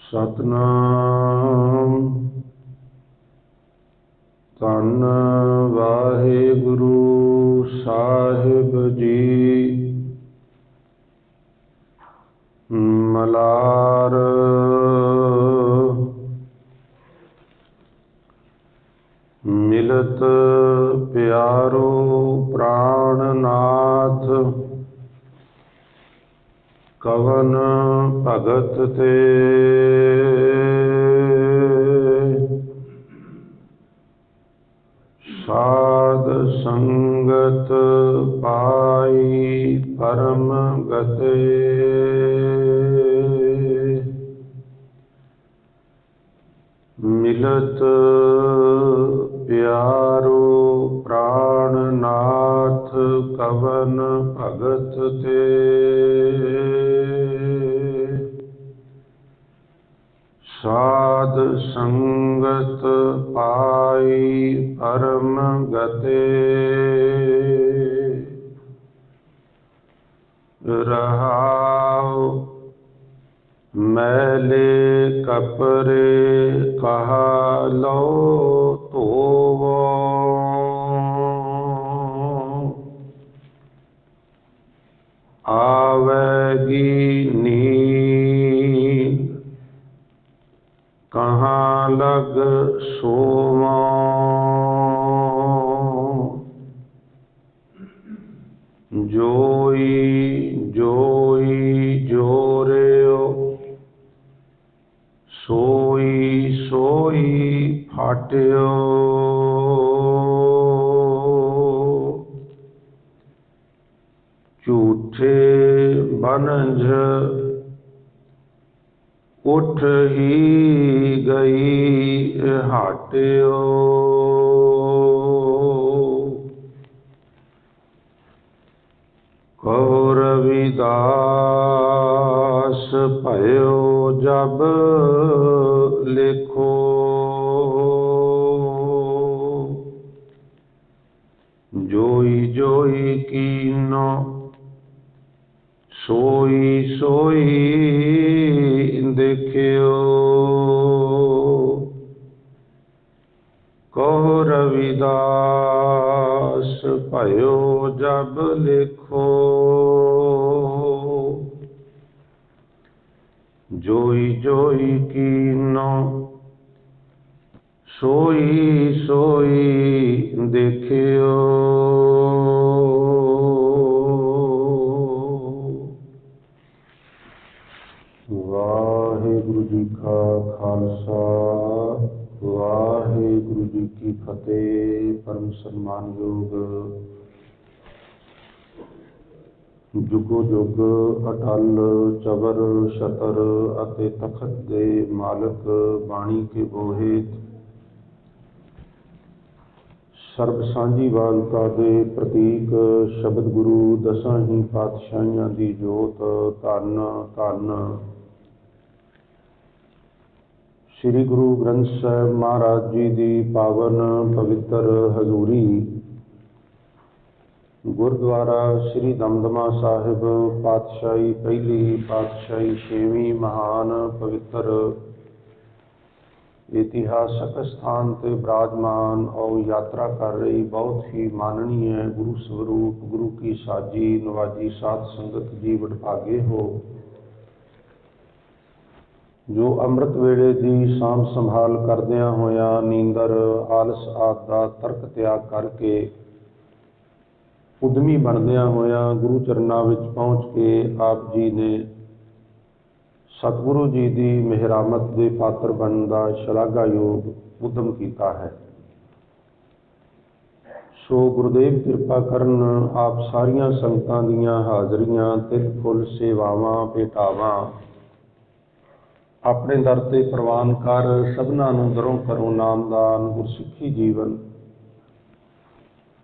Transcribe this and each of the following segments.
सतनाम धन वाहिगुरु साहिब जी। मलार मिलत प्यारो प्राणनाथ, कवन भगत ते साध संगत पाई परम गते। मिलत प्यारो प्राणनाथ, कवन भगत ते साध संगत पाई परम गते। रहाओ मैले कपरे कहा लो धोवो, आवेगी नींद कहाँ लग सोवो। जोई जोई जोरेओ, सोई सोई फाट्यो। झूठे बनझ उठ ही गई हाट्यो। कहो रविदास भयो जब लिखो, जोई जोई कीनो सोई सोई देखियो। कहो रविदास भयो जब लिखो, जोई जोई कीनो सोई सोई देखियो। वाहिगुरु जी का खालसा, वाहिगुरु जी की फतेह। परम सम्मानयोग जुगो जुग अटल चबर छतर अते तखत दे मालक, बाणी के बोहित सर्ब सांझी वालता दे प्रतीक, शब्द गुरु दसां ही पातशाहियां दी जोत। धन धन श्री गुरु ग्रंथ साहिब महाराज जी दी पावन पवित्र हजूरी। गुरुद्वारा श्री दमदमा साहिब पातशाही पहली पातशाही छेवीं महान पवित्र इतिहासक स्थान ते विराजमान और यात्रा कर रही बहुत ही माननीय गुरु स्वरूप गुरु की साजी नवाजी साध संगत जी वडभागे हो, जो अमृत वेले की साम संभाल करदियां होया नींदर आलस आदि का तर्क त्याग करके उद्यमी बनदियां होया गुरु चरनां विच पहुँच के आप जी ने सतगुरु जी की मेहरामत के पात्र बनने का शलाघायोग उद्यम किया है। सो गुरुदेव कृपा करन आप सारिया संगतां दीयां हाज़रियां तिल फुल सेवावां भेटावां अपने दर ते प्रवान कर। सबना नूं दरों करो नामदान गुरसिੱਖੀ जीवन,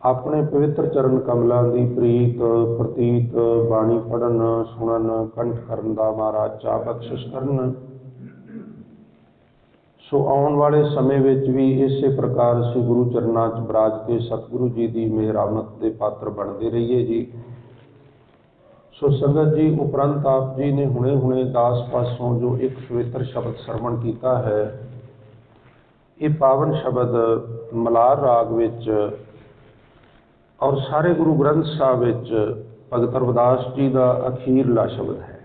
अपने पवित्र चरण कमलों की प्रीत प्रतीत बाणी पढ़न सुनन कंठ करन दा महाराज चा बख्शिश करन। सो आने वाले समय विच भी इस प्रकार से गुरु चरनां च बराज के सतगुरु जी की मेहरामत के पात्र बनते रहिए जी। सो संगत जी, उपरंत आप जी ने हुणे हुणे दास पासों जो एक पवित्र शब्द श्रवण किया है, ये पावन शब्द मलार राग विच और सारे गुरु ग्रंथ साहब विच भगत रविदास जी का अखीरला शब्द है।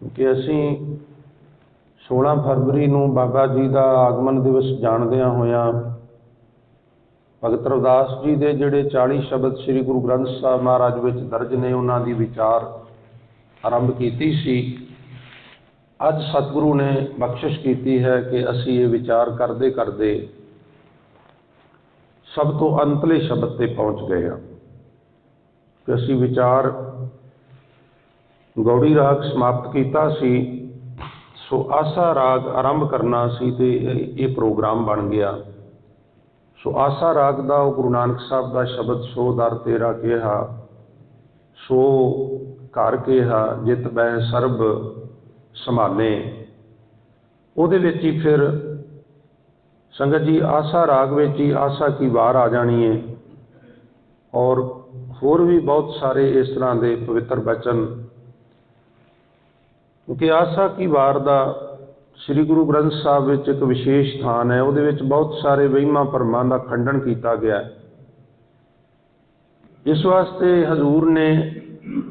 कि असी 16 फरवरी नूं बाबा जी का आगमन दिवस जाणदियां होइयां भगत रविदास जी के जिहड़े 40 शब्द श्री गुरु ग्रंथ साहब महाराज विच दर्ज ने, उन्हां दी विचार आरंभ कीती सी। अज सतगुरु ने बख्शिश की है कि असी ये विचार करते करते सब तो अंतले शब्द ते पहुँच गए हाँ। कि असी विचार गौड़ी राग समाप्त किया सी, सो आसा राग आरंभ करना सी ते ये प्रोग्राम बन गया। सो आसा राग दा गुरु नानक साहब का शब्द सो दर तेरा कहा, सो घर कहा, जित बै सरब संभाले। उहदे विच ही फिर संगत जी आसा राग विच ही आसा की वार आ जानी है और होर भी बहुत सारे इस तरह के पवित्र वचन। क्योंकि आसा की वार का श्री गुरु ग्रंथ साहब विच एक विशेष स्थान है, उहदे विच बहुत सारे वहिमां भरमां का खंडन किया गया है। इस वास्ते हजूर ने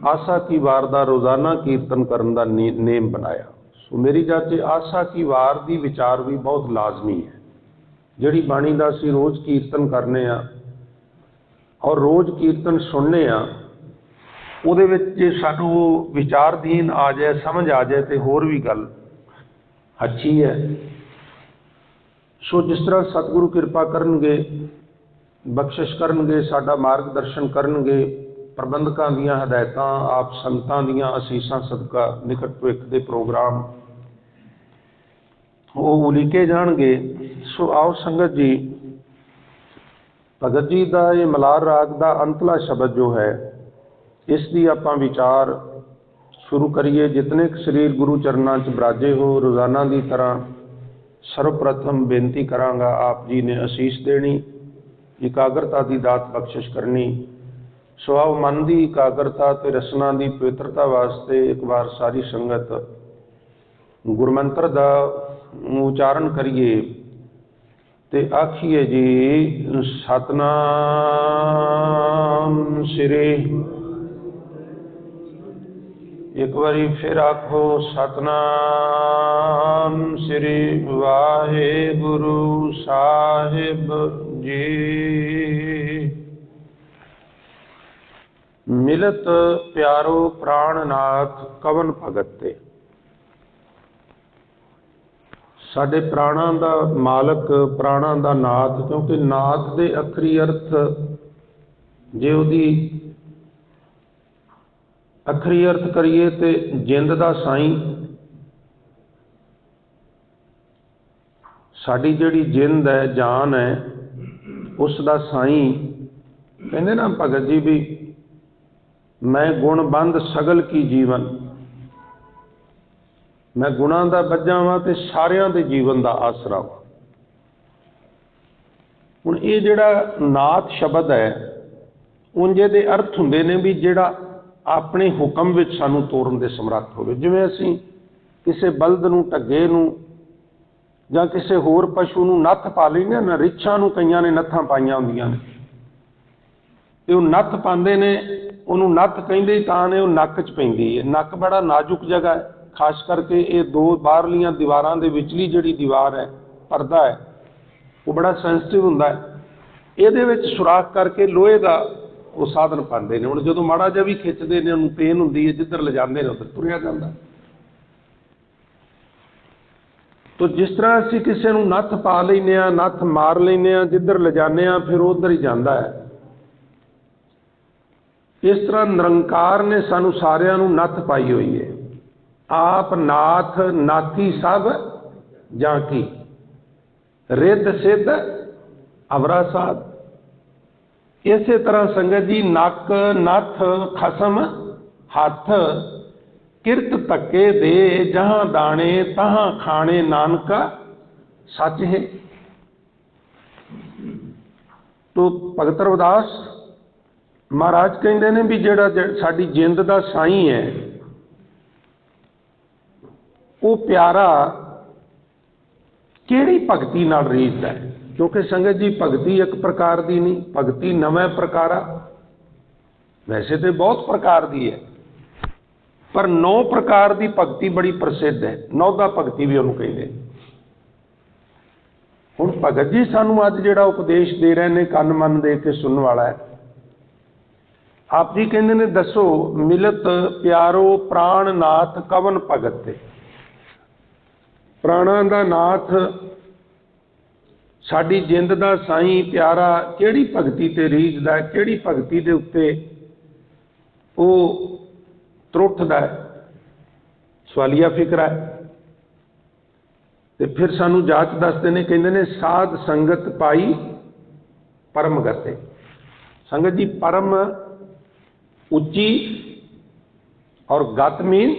आसा की वार का रोज़ाना कीर्तन करने का नेम बनाया। सो मेरी जाचे आसा की वार की विचार भी बहुत लाजमी है। जिहड़ी बाणी का असीं रोज़ कीर्तन करने आ और रोज़ कीर्तन सुनने आ, उहदे विच जे सानूं विचारधीन आ जाए, समझ आ जाए तो होर भी गल अच्छी है। सो जिस तरह सतगुरु कृपा करनगे, बख्शिश करनगे, साडा मार्गदर्शन करनगे, प्रबंधकों दीयां हदायतां, आप संतां दीयां असीसां सदका निकट भविख के प्रोग्राम वो उलीके जाणगे। सो आओ संगत जी, भगत जी का ये मलार राग का अंतला शब्द जो है, इसकी आपां विचार शुरू करिए। जितने शरीर गुरु चरणों च बिराजे हो, रोज़ाना की तरह सर्वप्रथम बेनती करांगा, आप जी ने आशीष देनी, एकाग्रता की दात बख्शिश करनी। सो आओ मन की एकाग्रता ते रसना की पवित्रता वास्ते एक बार सारी संगत गुरमंत्र का उच्चारण करिए ते आखिए जी, सतनाम श्री। एक बारी फिर आखो, सतनाम श्री वाहेगुरु साहिब जी। मिलत प्यारो प्राणनाथ कवन भगत ते। साडे प्राणा दा मालक, प्राणा दा नाथ। क्योंकि नाथ दे अखरी अर्थ जे उहदी अखरी अर्थ करिए तो जिंद का साईं। साड़ी जिहड़ी जिंद है, जान है, उसका साईं। कहते ना भगत जी भी, मैं गुण बंद सगल की जीवन। मैं गुणा का बज्जा वां ते सारियां दे जीवन का आसरा वा। हुण ये जिहड़ा नाथ शब्द है, उंजे दे अर्थ हुंदे ने भी जिहड़ा अपने हुक्म विच सानू तोरन दे समर्थ होवे। जिवें असीं किसी बलद नूं, ढग्गे नूं जां किसी होर पशु नूं नत्थ पा लैंदे ना, रिछां नूं कईयां ने नत्थां पाईयां हुंदियां ने ते ओह नत्थ पांदे ने, उहनूं नत्थ कहिंदे तां ने ओह नक्क च पैंदी है। नक्क बड़ा नाजुक जगह है, खास करके ये दो बाहरलियां दीवारां दे विचली जिहड़ी दीवार है, पर्दा है, वो बड़ा सेंसिटिव हुंदा है। इहदे विच सुराख करके लोहे का वो साधन पाते हैं। हुण जदों माड़ा जिहा भी खिंचते हैं, उन्होंने पेन हुंदी है, जिधर ले जाते हैं उधर तुरिया जाता। तो जिस तरह असीं किसी नूं नत्थ पा लैंदे आ, नत्थ मार लैंदे आ, जिधर ले जाते हैं फिर उधर ही जाता है। इस तरह निरंकार ने सानू सारियां नूं नत्थ पाई हुई है। आप नाथ नाथी सब जाकी, रिद्ध सिद्ध अवरा साध। इसे तरह संगत जी, नक नथ खसम हथ, किरत धक्के दे जहां दाने तहां खाने, नानका सच है। तो भगत रविदास महाराज कहते ने भी जिहड़ा साडी जिंद दा साईं है वो प्यारा किहड़ी भगती नाल रीझदा है, क्योंकि संगत जी भगती एक प्रकार की नहीं, भगती नवा प्रकार आ। वैसे तो बहुत प्रकार की है, पर 9 प्रकार की भगती बड़ी प्रसिद्ध है। नौदा भगती भी उन्होंने कहते। हुण भगत जी सानू अज जिहड़ा उपदेश दे रहे ने, कन मन दे के सुनने वाला है। आप जी कहते ने, दसो मिलत प्यारो प्राण नाथ कवन भगत ते। प्राणा दा नाथ साडी जिंद दा साईं प्यारा किहड़ी भगती ते रीझदा, किहड़ी भगती दे उत्ते वो त्रुटदा है, सवालिया फिक्रा है। तो फिर सानू जाच दसते ने, कहते ने साध संगत पाई परम गते। संगत जी परम उच्ची और गत मीन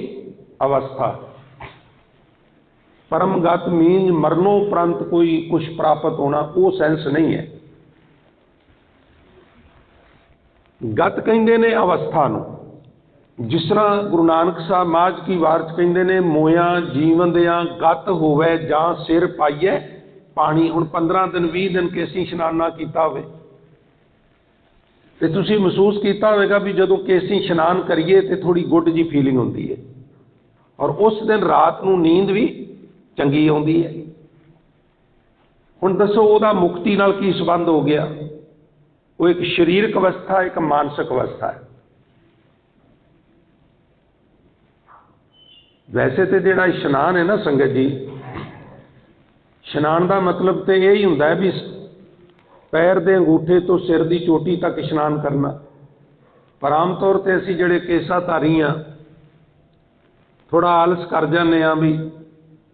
अवस्था। परम गत मीन मरणोपरंत कोई कुछ प्राप्त होना, वो सेंस नहीं है। गत कहते ने अवस्था नूं। जिस तरह गुरु नानक साहब माझ की वार च कहते ने, मोया जीवन दियां गत होवे जां सिर पाइए पानी। हुण 15 दिन 20 दिन केसी इशनान ना कीता होवे ते तुसीं महसूस किया होगा भी जदों केसी इशनान करिए तो थोड़ी गुड जी फीलिंग होती है, और उस दिन रात को नींद भी चंगी आउंदी है। हुण दसो उहदा मुक्ति नाल की संबंध हो गया? वो एक शरीरक अवस्था, एक मानसिक अवस्था है। वैसे तो जिहड़ा इशनान है ना संगत जी, इशनान का मतलब तो यही हुंदा है भी पैर के अंगूठे तो सिर की चोटी तक इशनान करना। पर आम तौर पर असीं जिहड़े केसाधारी हाँ थोड़ा आलस कर जाने आ भी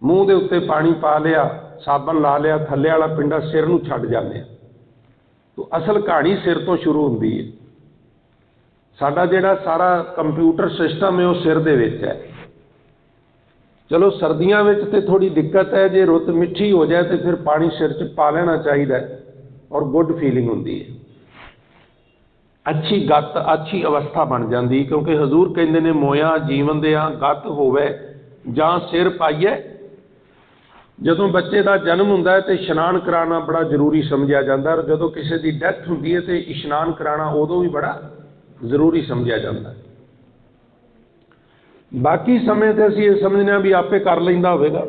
मूँह के उत्ते पानी पा लिया, साबन ला लिया, थल्ले वाला पिंडा सिर नूं छड्ड जाने। तो असल कहानी सिर तो शुरू होंदी है। साडा जिहड़ा सारा कंप्यूटर सिस्टम है वो सिर दे विच है। चलो सर्दियों में तो थोड़ी दिक्कत है, जे रुत मिठी हो जाए तो फिर पानी सिर च पा लेना चाहिए और गुड फीलिंग होती है, अच्छी गत अच्छी अवस्था बन जाती। क्योंकि हजूर कहते हैं मोया जीवन दियां गत होवे जां सिर पाइए। जदों बच्चे का जन्म होंदा है तो इशनान कराना बड़ा जरूरी समझा जाता है, और जदों किसी की डैथ होंदी है तो इशनान कराना उदों भी बड़ा जरूरी समझा जाता है। बाकी समय तो असीं ये समझने भी आपे कर लैंदा होवेगा।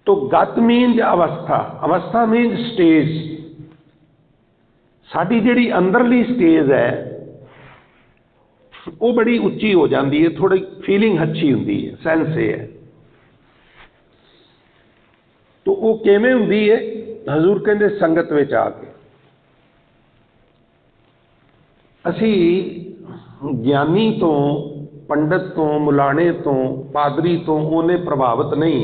तो गत मीन्स अवस्था, अवस्था मीन्स स्टेज। साडी जिहड़ी अंदरली स्टेज है वो बड़ी उच्ची हो जाती है, थोड़ी फीलिंग अच्छी होंदी है, सेंस है। तो वो किवें हुंदी है? हजूर कहंदे संगत विच आके। असीं ज्ञानी तो, पंडित तो, मुलाणे तो, पादरी तो उन्हें प्रभावित नहीं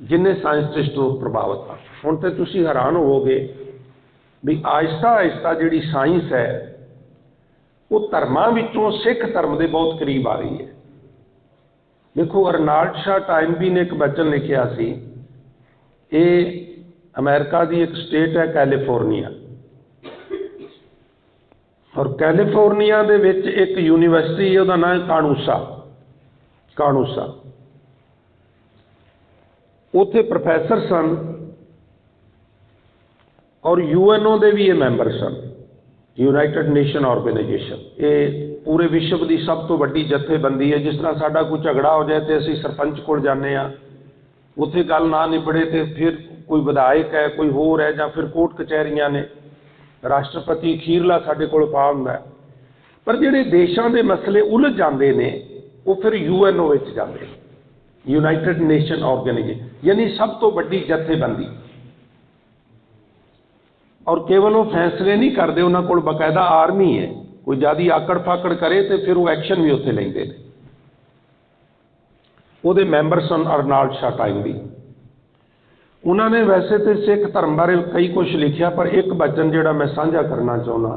जिन्हें साइंटिस्ट तो प्रभावित आ। हुण तो तुसीं हैरान होवोगे भी आहिस्ता आहिस्ता जिहड़ी साइंस है वो धर्मां विचों सिख धर्म के बहुत करीब आ रही है। देखो अर्नाल्ड शाह टाइमबी ने एक वचन लिखिया सी, ये अमेरिका की एक स्टेट है कैलीफोर्निया, और कैलीफोर्निया दे विच एक यूनीवर्सिटी है, उसका नाम है कानूसा। उत्थे प्रोफैसर सन और यूएनओ दे भी ये मैंबर सन, यूनाइटेड नेशन ऑर्गेनाइजेशन। ये पूरे विश्व की सब तो वड्डी जथेबंदी है। जिस तरह साडा कोई झगड़ा हो जाए तो असीं सरपंच कोल जाने आ, उत्थे गल ना निबड़े तो फिर कोई विधायक है, कोई होर है, जां फिर कोर्ट कचहरियां ने, राष्ट्रपति अखीरला साडे कोल पा हुंदा है। पर जिहड़े देशां दे मसले उलझ जाते हैं वो फिर यूएनओ विच जाते हैं, यूनाइटेड नेशन ऑर्गेनाइजेशन, यानी सब तो वड्डी जथेबंदी। और केवल वो फैसले नहीं करते, उन्होंने कोल बकायदा आर्मी है। कोई ज़्यादा आकड़ फाकड़ करे तो फिर वो एक्शन भी उत्थे लैंदे ने। ਉਹਦੇ मैंबर सन अर्नाल्ड शाह टाइमबी। उन्होंने वैसे तो सिख धर्म बारे कई कुछ लिखा, पर एक वचन जोड़ा मैं साझा करना चाहना,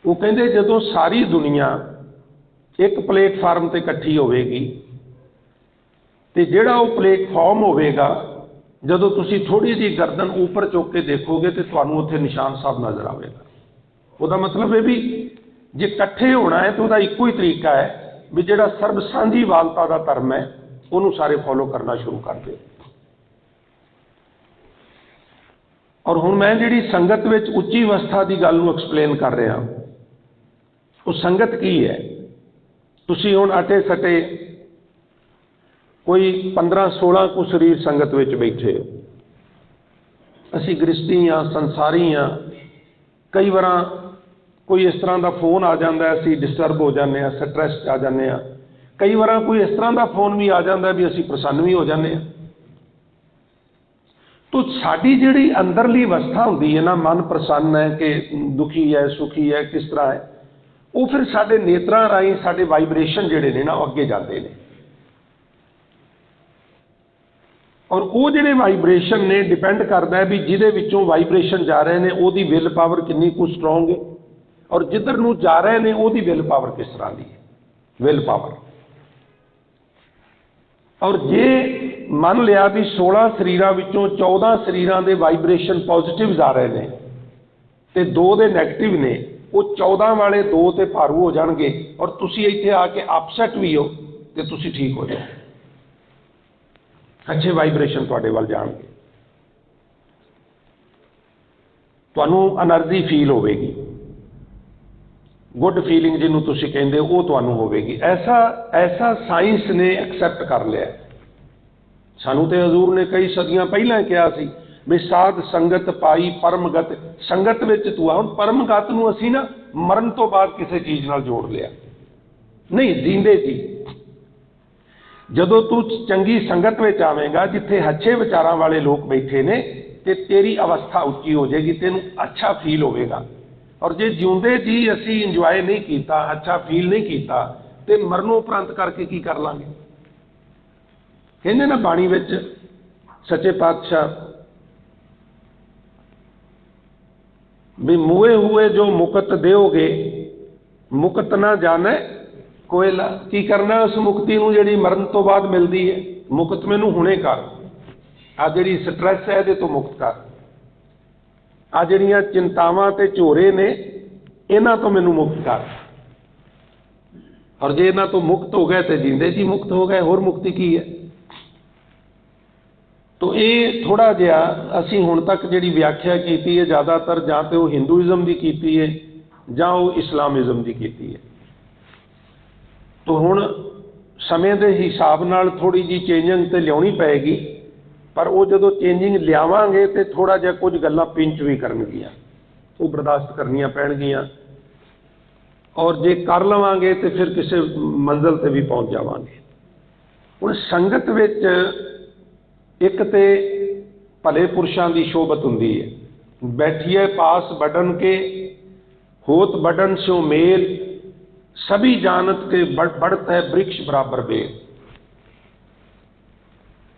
वो कहते जदों सारी दुनिया एक प्लेटफार्म पर इकट्ठी होगी तो जोड़ा वो प्लेटफार्म होगा ਜਦੋਂ ਤੁਸੀਂ ਥੋੜੀ ਜਿਹੀ ਗਰਦਨ ਉੱਪਰ ਚੁੱਕ ਕੇ ਦੇਖੋਗੇ ਤੇ ਤੁਹਾਨੂੰ ਉੱਥੇ ਨਿਸ਼ਾਨ ਸਾਹਿਬ ਨਜ਼ਰ ਆਵੇਗਾ। ਉਹਦਾ ਮਤਲਬ ਇਹ ਵੀ ਜੇ ਇਕੱਠੇ ਹੋਣਾ ਹੈ ਤਾਂ ਉਹਦਾ ਇੱਕੋ ਹੀ ਤਰੀਕਾ ਹੈ ਵੀ ਜਿਹੜਾ ਸਰਬ ਸਾਂਝੀਵਾਲਤਾ ਦਾ ਧਰਮ ਹੈ ਉਹਨੂੰ ਸਾਰੇ ਫੋਲੋ ਕਰਨਾ ਸ਼ੁਰੂ ਕਰ ਦਿਓ। ਔਰ ਹੁਣ ਮੈਂ ਜਿਹੜੀ ਸੰਗਤ ਵਿੱਚ ਉੱਚੀ ਅਵਸਥਾ ਦੀ ਗੱਲ ਨੂੰ ਐਕਸਪਲੇਨ ਕਰ ਰਿਹਾ, ਉਹ ਸੰਗਤ ਕੀ ਹੈ। ਤੁਸੀਂ ਹੁਣ ਅਟੇ ਸਟੇ ਕੋਈ 15-16 ਕੁ ਸਰੀਰ ਸੰਗਤ ਵਿੱਚ ਬੈਠੇ ਹੋ। ਅਸੀਂ ਗ੍ਰਸਤੀ ਹਾਂ, ਸੰਸਾਰੀ ਹਾਂ। ਕਈ ਵਾਰ ਕੋਈ ਇਸ ਤਰ੍ਹਾਂ ਦਾ ਫੋਨ ਆ ਜਾਂਦਾ, ਅਸੀਂ ਡਿਸਟਰਬ ਹੋ ਜਾਂਦੇ ਹਾਂ, ਸਟ੍ਰੈਸ 'ਚ ਆ ਜਾਂਦੇ ਹਾਂ। ਕਈ ਵਾਰ ਕੋਈ ਇਸ ਤਰ੍ਹਾਂ ਦਾ ਫੋਨ ਵੀ ਆ ਜਾਂਦਾ ਵੀ ਅਸੀਂ ਪ੍ਰਸੰਨ ਵੀ ਹੋ ਜਾਂਦੇ ਹਾਂ। ਤੋ ਸਾਡੀ ਜਿਹੜੀ ਅੰਦਰਲੀ ਅਵਸਥਾ ਹੁੰਦੀ ਹੈ ਨਾ, ਮਨ ਪ੍ਰਸੰਨ ਹੈ ਕਿ ਦੁਖੀ ਹੈ, ਸੁਖੀ ਹੈ, ਕਿਸ ਤਰ੍ਹਾਂ ਹੈ, ਉਹ ਫਿਰ ਸਾਡੇ ਨੇਤਰਾਂ ਰਾਹੀਂ ਸਾਡੇ ਵਾਈਬ੍ਰੇਸ਼ਨ ਜਿਹੜੇ ਨੇ ਨਾ ਉਹ ਅੱਗੇ ਜਾਂਦੇ ਨੇ। ਔਰ ਉਹ ਜਿਹੜੇ ਵਾਈਬ੍ਰੇਸ਼ਨ ਨੇ ਡਿਪੈਂਡ ਕਰਦਾ ਹੈ ਵੀ ਜਿਹਦੇ ਵਿੱਚੋਂ ਵਾਈਬ੍ਰੇਸ਼ਨ ਜਾ ਰਹੇ ਨੇ ਉਹਦੀ ਵਿਲ ਪਾਵਰ ਕਿੰਨੀ ਕੁ ਸਟਰੋਂਗ ਹੈ, ਔਰ ਜਿੱਧਰ ਨੂੰ ਜਾ ਰਹੇ ਨੇ ਉਹਦੀ ਵਿਲ ਪਾਵਰ ਕਿਸ ਤਰ੍ਹਾਂ ਦੀ ਹੈ, ਵਿਲ ਪਾਵਰ। ਔਰ ਜੇ ਮੰਨ ਲਿਆ ਵੀ 16 ਸਰੀਰਾਂ ਵਿੱਚੋਂ 14 ਸਰੀਰਾਂ ਦੇ ਵਾਈਬ੍ਰੇਸ਼ਨ ਪੋਜ਼ਿਟਿਵ ਆ ਰਹੇ ਨੇ ਤੇ 2 ਦੇ ਨੈਗੇਟਿਵ ਨੇ, ਉਹ 14 ਵਾਲੇ 2 ਤੇ ਭਾਰੂ ਹੋ ਜਾਣਗੇ ਔਰ ਤੁਸੀਂ ਇੱਥੇ ਆ ਕੇ ਅਪਸੈਟ ਵੀ ਹੋ ਤੇ ਤੁਸੀਂ ਠੀਕ ਹੋ ਜਾਓ। ਅੱਛੇ ਵਾਈਬ੍ਰੇਸ਼ਨ ਤੁਹਾਡੇ ਵੱਲ ਜਾਣਗੇ, ਤੁਹਾਨੂੰ એનર્ਜੀ ਫੀਲ ਹੋਵੇਗੀ, ਗੁੱਡ ਫੀਲਿੰਗ ਜਿਹਨੂੰ ਤੁਸੀਂ ਕਹਿੰਦੇ ਉਹ ਤੁਹਾਨੂੰ ਹੋਵੇਗੀ। ਐਸਾ ਸਾਇੰਸ ਨੇ ਐਕਸੈਪਟ ਕਰ ਲਿਆ। ਸਾਨੂੰ ਤੇ ਹਜ਼ੂਰ ਨੇ ਕਈ ਸਦੀਆਂ ਪਹਿਲਾਂ ਕਿਹਾ ਸੀ ਵੀ ਸਾਧ ਸੰਗਤ ਪਾਈ ਪਰਮਗਤ। ਸੰਗਤ ਵਿੱਚ ਤੂੰ ਆ। ਹੁਣ ਪਰਮਗਤ ਨੂੰ ਅਸੀਂ ਨਾ ਮਰਨ ਤੋਂ ਬਾਅਦ ਕਿਸੇ ਚੀਜ਼ ਨਾਲ ਜੋੜ ਲਿਆ, ਨਹੀਂ, ਜੀਂਦੇ ਜੀ। ਜਦੋਂ ਤੂੰ ਚੰਗੀ ਸੰਗਤ ਵਿੱਚ ਆਵੇਂਗਾ ਜਿੱਥੇ ਅੱਛੇ ਵਿਚਾਰਾਂ ਵਾਲੇ ਲੋਕ ਬੈਠੇ ਨੇ ਤੇ ਤੇਰੀ ਅਵਸਥਾ ਉੱਚੀ ਹੋ ਜਾਏਗੀ, ਤੈਨੂੰ ਅੱਛਾ ਫੀਲ ਹੋਵੇਗਾ। ਔਰ ਜੇ ਜਿਉਂਦੇ ਜੀ ਅਸੀਂ ਇੰਜੋਏ ਨਹੀਂ ਕੀਤਾ, ਅੱਛਾ ਫੀਲ ਨਹੀਂ ਕੀਤਾ, ਤੇ ਮਰਨੋਂ ਉਪਰੰਤ ਕਰਕੇ ਕੀ ਕਰ ਲਾਂਗੇ। ਕਹਿੰਦੇ ਨਾ ਬਾਣੀ ਵਿੱਚ ਸੱਚੇ ਪਾਤਸ਼ਾਹ ਵੀ ਮੂਏ ਹੋਏ ਜੋ ਮੁਕਤ ਦਿਓਗੇ ਮੁਕਤ ਨਾ ਜਾਣੇ ਕੋਇਲਾ। ਕੀ ਕਰਨਾ ਉਸ ਮੁਕਤੀ ਨੂੰ ਜਿਹੜੀ ਮਰਨ ਤੋਂ ਬਾਅਦ ਮਿਲਦੀ ਹੈ। ਮੁਕਤ ਮੈਨੂੰ ਹੁਣੇ ਕਰ, ਆ ਜਿਹੜੀ ਸਟ੍ਰੈਸ ਹੈ ਇਹਦੇ ਤੋਂ ਮੁਕਤ ਕਰ, ਆ ਜਿਹੜੀਆਂ ਚਿੰਤਾਵਾਂ ਤੇ ਝੋਰੇ ਨੇ ਇਹਨਾਂ ਤੋਂ ਮੈਨੂੰ ਮੁਕਤ ਕਰ। ਔਰ ਜੇ ਇਹਨਾਂ ਤੋਂ ਮੁਕਤ ਹੋ ਗਏ ਤੇ ਜਿੰਦੇ ਜੀ ਮੁਕਤ ਹੋ ਗਏ, ਹੋਰ ਮੁਕਤੀ ਕੀ ਹੈ। ਤੋ ਇਹ ਥੋੜਾ ਜਿਹਾ ਅਸੀਂ ਹੁਣ ਤੱਕ ਜਿਹੜੀ ਵਿਆਖਿਆ ਕੀਤੀ ਹੈ ਜ਼ਿਆਦਾਤਰ ਜਾਂ ਤੇ ਉਹ ਹਿੰਦੂਇਜ਼ਮ ਦੀ ਕੀਤੀ ਹੈ ਜਾਂ ਉਹ ਇਸਲਾਮਿਜ਼ਮ ਦੀ ਕੀਤੀ ਹੈ। ਤੋ ਹੁਣ ਸਮੇਂ ਦੇ ਹਿਸਾਬ ਨਾਲ ਥੋੜੀ ਜਿਹੀ ਚੇਂਜਿੰਗ ਤੇ ਲਿਆਉਣੀ ਪਏਗੀ, ਪਰ ਉਹ ਜਦੋਂ ਚੇਂਜਿੰਗ ਲਿਆਵਾਂਗੇ ਤੇ ਥੋੜਾ ਜਿਹਾ ਕੁਝ ਗੱਲਾਂ ਪਿੰਚ ਵੀ ਕਰਨਗੀਆਂ, ਉਹ ਬਰਦਾਸ਼ਤ ਕਰਨੀਆਂ ਪੈਣਗੀਆਂ। ਔਰ ਜੇ ਕਰ ਲਵਾਂਗੇ ਤੇ ਫਿਰ ਕਿਸੇ ਮੰਜ਼ਿਲ ਤੇ ਵੀ ਪਹੁੰਚ ਜਾਵਾਂਗੇ। ਹੁਣ ਸੰਗਤ ਵਿੱਚ ਇੱਕ ਤੇ ਭਲੇ ਪੁਰਸ਼ਾਂ ਦੀ ਸ਼ੋਭਤ ਹੁੰਦੀ ਹੈ। ਬੈਠੀਏ ਪਾਸ ਬਡਨ ਕੇ ਹੋਤ ਬਡਨ ਸੋ ਮੇਲ ਸਭੀ ਜਾਨਤ ਕੇ ਬੜਤ ਹੈ ਬ੍ਰਿਕਸ਼ ਬਰਾਬਰ ਬੇਲ।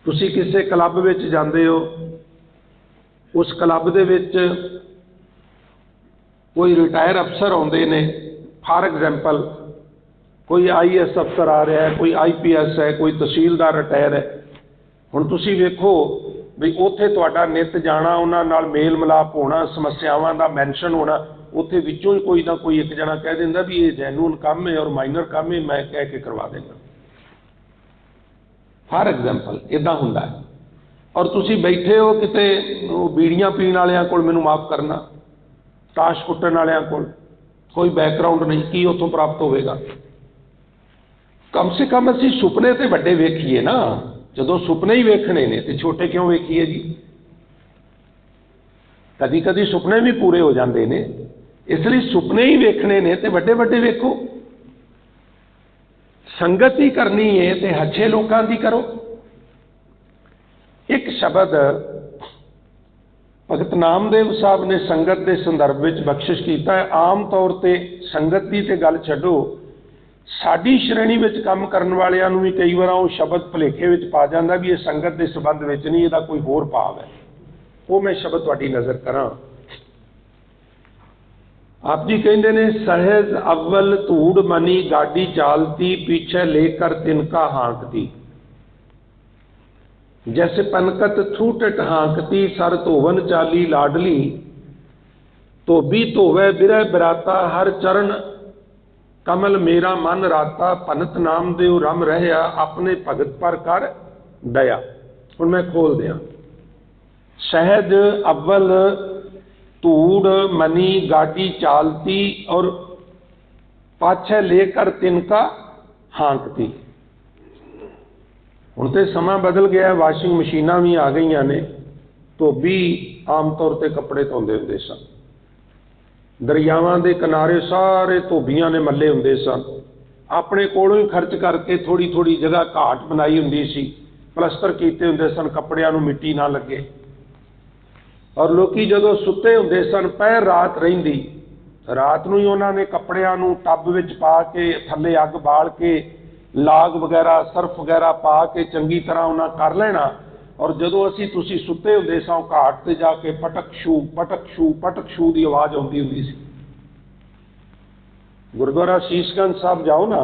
ਤੁਸੀਂ ਕਿਸੇ ਕਲੱਬ ਵਿੱਚ ਜਾਂਦੇ ਹੋ, ਉਸ ਕਲੱਬ ਦੇ ਵਿੱਚ ਕੋਈ ਰਿਟਾਇਰ ਅਫਸਰ ਆਉਂਦੇ ਨੇ, ਫਾਰ ਐਗਜ਼ਾਮਪਲ ਕੋਈ IAS ਅਫਸਰ ਆ ਰਿਹਾ ਹੈ, ਕੋਈ IPS ਹੈ, ਕੋਈ ਤਹਿਸੀਲਦਾਰ ਰਿਟਾਇਰ ਹੈ। ਹੁਣ ਤੁਸੀਂ ਵੇਖੋ ਵੀ ਉੱਥੇ ਤੁਹਾਡਾ ਨਿੱਤ ਜਾਣਾ, ਉਹਨਾਂ ਨਾਲ ਮੇਲ ਮਿਲਾਪ ਹੋਣਾ, ਸਮੱਸਿਆਵਾਂ ਦਾ ਮੈਂਸ਼ਨ ਹੋਣਾ, ਉੱਥੇ ਵਿੱਚੋਂ ਹੀ ਕੋਈ ਨਾ ਕੋਈ ਇੱਕ ਜਣਾ ਕਹਿ ਦਿੰਦਾ ਵੀ ਇਹ ਜੈਨੂਨ ਕੰਮ ਹੈ ਔਰ ਮਾਈਨਰ ਕੰਮ ਹੈ, ਮੈਂ ਕਹਿ ਕੇ ਕਰਵਾ ਦੇਣਾ। ਫਾਰ ਐਗਜ਼ਾਮਪਲ ਇੱਦਾਂ ਹੁੰਦਾ ਹੈ। ਔਰ ਤੁਸੀਂ ਬੈਠੇ ਹੋ ਕਿਤੇ ਉਹ ਬੀੜੀਆਂ ਪੀਣ ਵਾਲਿਆਂ ਕੋਲ, ਮੈਨੂੰ ਮਾਫ ਕਰਨਾ, ਤਾਸ਼ ਕੁੱਟਣ ਵਾਲਿਆਂ ਕੋਲ, ਕੋਈ ਬੈਕਗਰਾਉਂਡ ਨਹੀਂ, ਕੀ ਉੱਥੋਂ ਪ੍ਰਾਪਤ ਹੋਵੇਗਾ। ਕਮ ਸੇ ਕਮ ਅਸੀਂ ਸੁਪਨੇ ਤੇ ਵੱਡੇ ਵੇਖੀਏ ਨਾ। ਜਦੋਂ ਸੁਪਨੇ ਹੀ ਵੇਖਣੇ ਨੇ ਤੇ ਛੋਟੇ ਕਿਉਂ ਵੇਖੀਏ ਜੀ। ਕਦੀ ਕਦੀ ਸੁਪਨੇ ਵੀ ਪੂਰੇ ਹੋ ਜਾਂਦੇ ਨੇ, ਇਸ ਲਈ ਸੁਪਨੇ ਹੀ ਵੇਖਣੇ ਨੇ ਤੇ ਵੱਡੇ ਵੱਡੇ ਵੇਖੋ। ਸੰਗਤ ਹੀ ਕਰਨੀ ਹੈ ਤੇ ਅੱਛੇ ਲੋਕਾਂ ਦੀ ਕਰੋ। ਇੱਕ ਸ਼ਬਦ ਭਗਤ ਨਾਮਦੇਵ ਸਾਹਿਬ ਨੇ ਸੰਗਤ ਦੇ ਸੰਦਰਭ ਵਿੱਚ ਬਖਸ਼ਿਸ਼ ਕੀਤਾ ਹੈ। ਆਮ ਤੌਰ ਤੇ ਸੰਗਤ ਦੀ ਤੇ ਗੱਲ ਛੱਡੋ, ਸਾਡੀ ਸ਼੍ਰੇਣੀ ਵਿੱਚ ਕੰਮ ਕਰਨ ਵਾਲਿਆਂ ਨੂੰ ਵੀ ਕਈ ਵਾਰ ਉਹ ਸ਼ਬਦ ਭੁਲੇਖੇ ਵਿੱਚ ਪਾ ਜਾਂਦਾ ਵੀ ਇਹ ਸੰਗਤ ਦੇ ਸੰਬੰਧ ਵਿੱਚ ਨਹੀਂ, ਇਹਦਾ ਕੋਈ ਹੋਰ ਭਾਵ ਹੈ। ਉਹ ਮੈਂ ਸ਼ਬਦ ਤੁਹਾਡੀ ਨਜ਼ਰ ਕਰਾਂ। ਆਪ ਜੀ ਕਹਿੰਦੇ ਨੇ, ਸਹਿਜ ਅਵਲ ਧੂੜ ਮਨੀ ਗਾਡੀ ਚਾਲਤੀ ਪਿੱਛੇ ਲੈ ਕਰ ਤਿਨਕਾ ਹਾਂਕਦੀ। जैसे पनकत थूटट हाँकती सर धोवन चाली लाडली, धोबी धोवै बिरह बिराता हर चरण कमल मेरा मन राता, भनत नाम देव रम रहया अपने भगत पर कर दया। हुण मैं खोल दिया। सहज अव्वल धूड़ मनी गाड़ी चालती और पाछे लेकर तिनका हाँकती। हुण ते समा बदल गया, वाशिंग मशीनां भी आ गई ने। धोबी आम तौर पर कपड़े धोंदे हुंदे सन। दरियावां दे किनारे सारे धोबियां ने मल्ले हुंदे सन। अपने कोलों ही खर्च करके थोड़ी थोड़ी जगह घाट बनाई हुंदी सी, प्लस्तर कीते हुंदे सन, कपड़ियां नूं मिट्टी ना लगे। और लोकी जदों सुते हुंदे सन, पैर रात रहिंदी, रात नूं ही उन्हां ने कपड़ियां नूं टब विच पा के थल्ले अग बाल के लाग वगैरह सर्फ वगैरह पा के चंगी तरह उन्हां कर लेना। और जदों असीं तुसीं सुते हुंदे सां, घाट ते जाके पटक छू की आवाज़ आउंदी हुंदी सी। गुरुद्वारा शीशगंज साहब जाओ ना,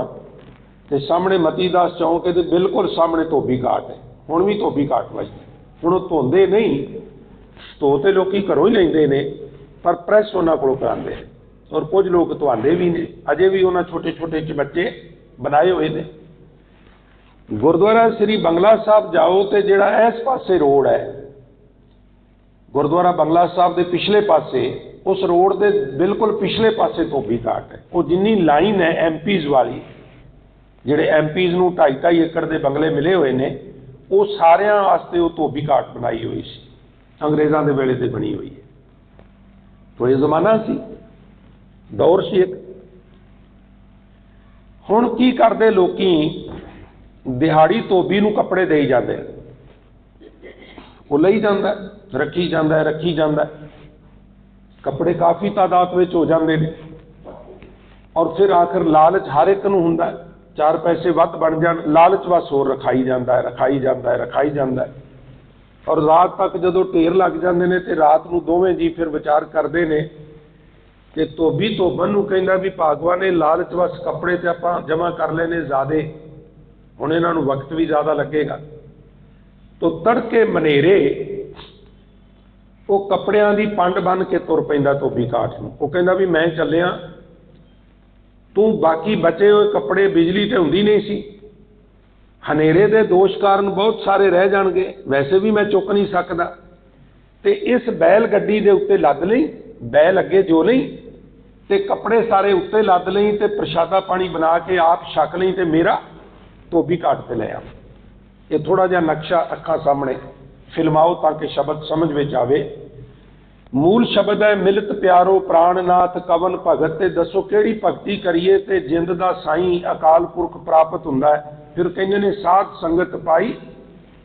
तो सामने मतीदास चौक के बिल्कुल सामने धोबी घाट है। हुण भी धोबी घाट वजदा। हुण ओह धोंदे नहीं, धो ते लोकी घरों ही लैंदे ने, पर प्रैस उन्हां कोलों करांदे ने। और कुछ लोग धुआंदे भी ने, अजे भी उन्हां छोटे छोटे चबच्चे बनाए हुए ने। गुरुद्वारा श्री बंगला साहब जाओ तो जिहड़ा इस पासे रोड है, गुरुद्वारा बंगला साहब के पिछले पासे, उस रोड के बिल्कुल पिछले पासे धोबी घाट है। वो जिन्नी लाइन है एमपीज़ वाली, जिहड़े एमपीज़ नूं 2.5 एकड़ के बंगले मिले हुए ने, वो सारिਆਂ वास्ते वो धोबी घाट बनाई हुई सी, अंग्रेज़ों के वेले ते बनी हुई है। तो ये जमाना सी, दौर सी एक। हुण की करदे लोकी, दिहाड़ी धोबी नूं कपड़े देई जांदे, वो लई जांदा, रखी जांदा, कपड़े काफ़ी तादाद में हो जाते हैं। और फिर आखिर लालच हर एक नूं हुंदा, 4 पैसे वध बन जाण, लालच बस होर रखाई जांदा है। और रात तक जदों ढेर लग जाते हैं तो रात नूं दोवें जी फिर विचार करते हैं कि धोबी धोबन नूं कहंदा भी भागवा ने लालच बस कपड़े ते आपां जमा कर लेने ज़्यादा, हुण इन्हां नूं वक्त भी ज़्यादा लगेगा। तो तड़के मनेरे वो कपड़ियां दी पंड बन के तुर पैंदा धोबी घाट नूं। वो कहंदा भी मैं चलिया, तू बाकी बचे हुए कपड़े, बिजली ते हुंदी नहीं सी, हनेरे दे दोष कारण बहुत सारे रह जाणगे, वैसे भी मैं चुक नहीं सकदा, ते इस बैल गड्डी दे उत्ते लद लई, बैल अगे जो लई ते कपड़े सारे उत्ते लद लई ते प्रशादा पानी बना के आप छक लई ते मेरा धोबी घाट ते ले आ। ये थोड़ा जिहा नक्शा अखां सामने फिल्माओ ताकि शब्द समझ में आवे। मूल शब्द है मिलत प्यारो प्राणनाथ कवन भगत, ते दसो किहड़ी भगती करिए ते जिंद दा साईं अकाल पुरख प्राप्त हुंदा है। फिर कहंदे ने साध संगत पाई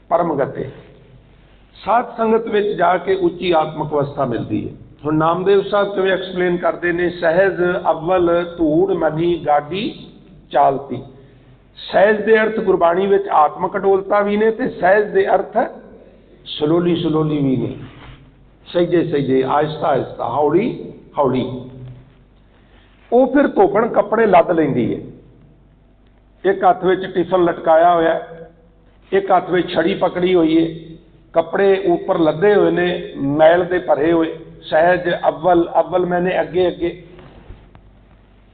परम गते, साध संगत विच जाके उच्ची आत्मक अवस्था मिलती है। हुण नामदेव साहब किवें एक्सप्लेन करते हैं, सहज अव्वल धूड़ मनी गाड़ी चालती। सहज के अर्थ गुरबाणी में आत्मक अडोलता भी ने, ते सहज के अर्थ सलोली भी ने, सहजे आहिस्ता आहिस्ता हौली हौली। वो फिर धोबन कपड़े लद लेंदी है, एक हथ में टिफन लटकाया होया, एक हथ में छड़ी पकड़ी हुई है, कपड़े ऊपर लदे हुए ने मैल दे भरे हुए। सहज अव्वल मैंने अगे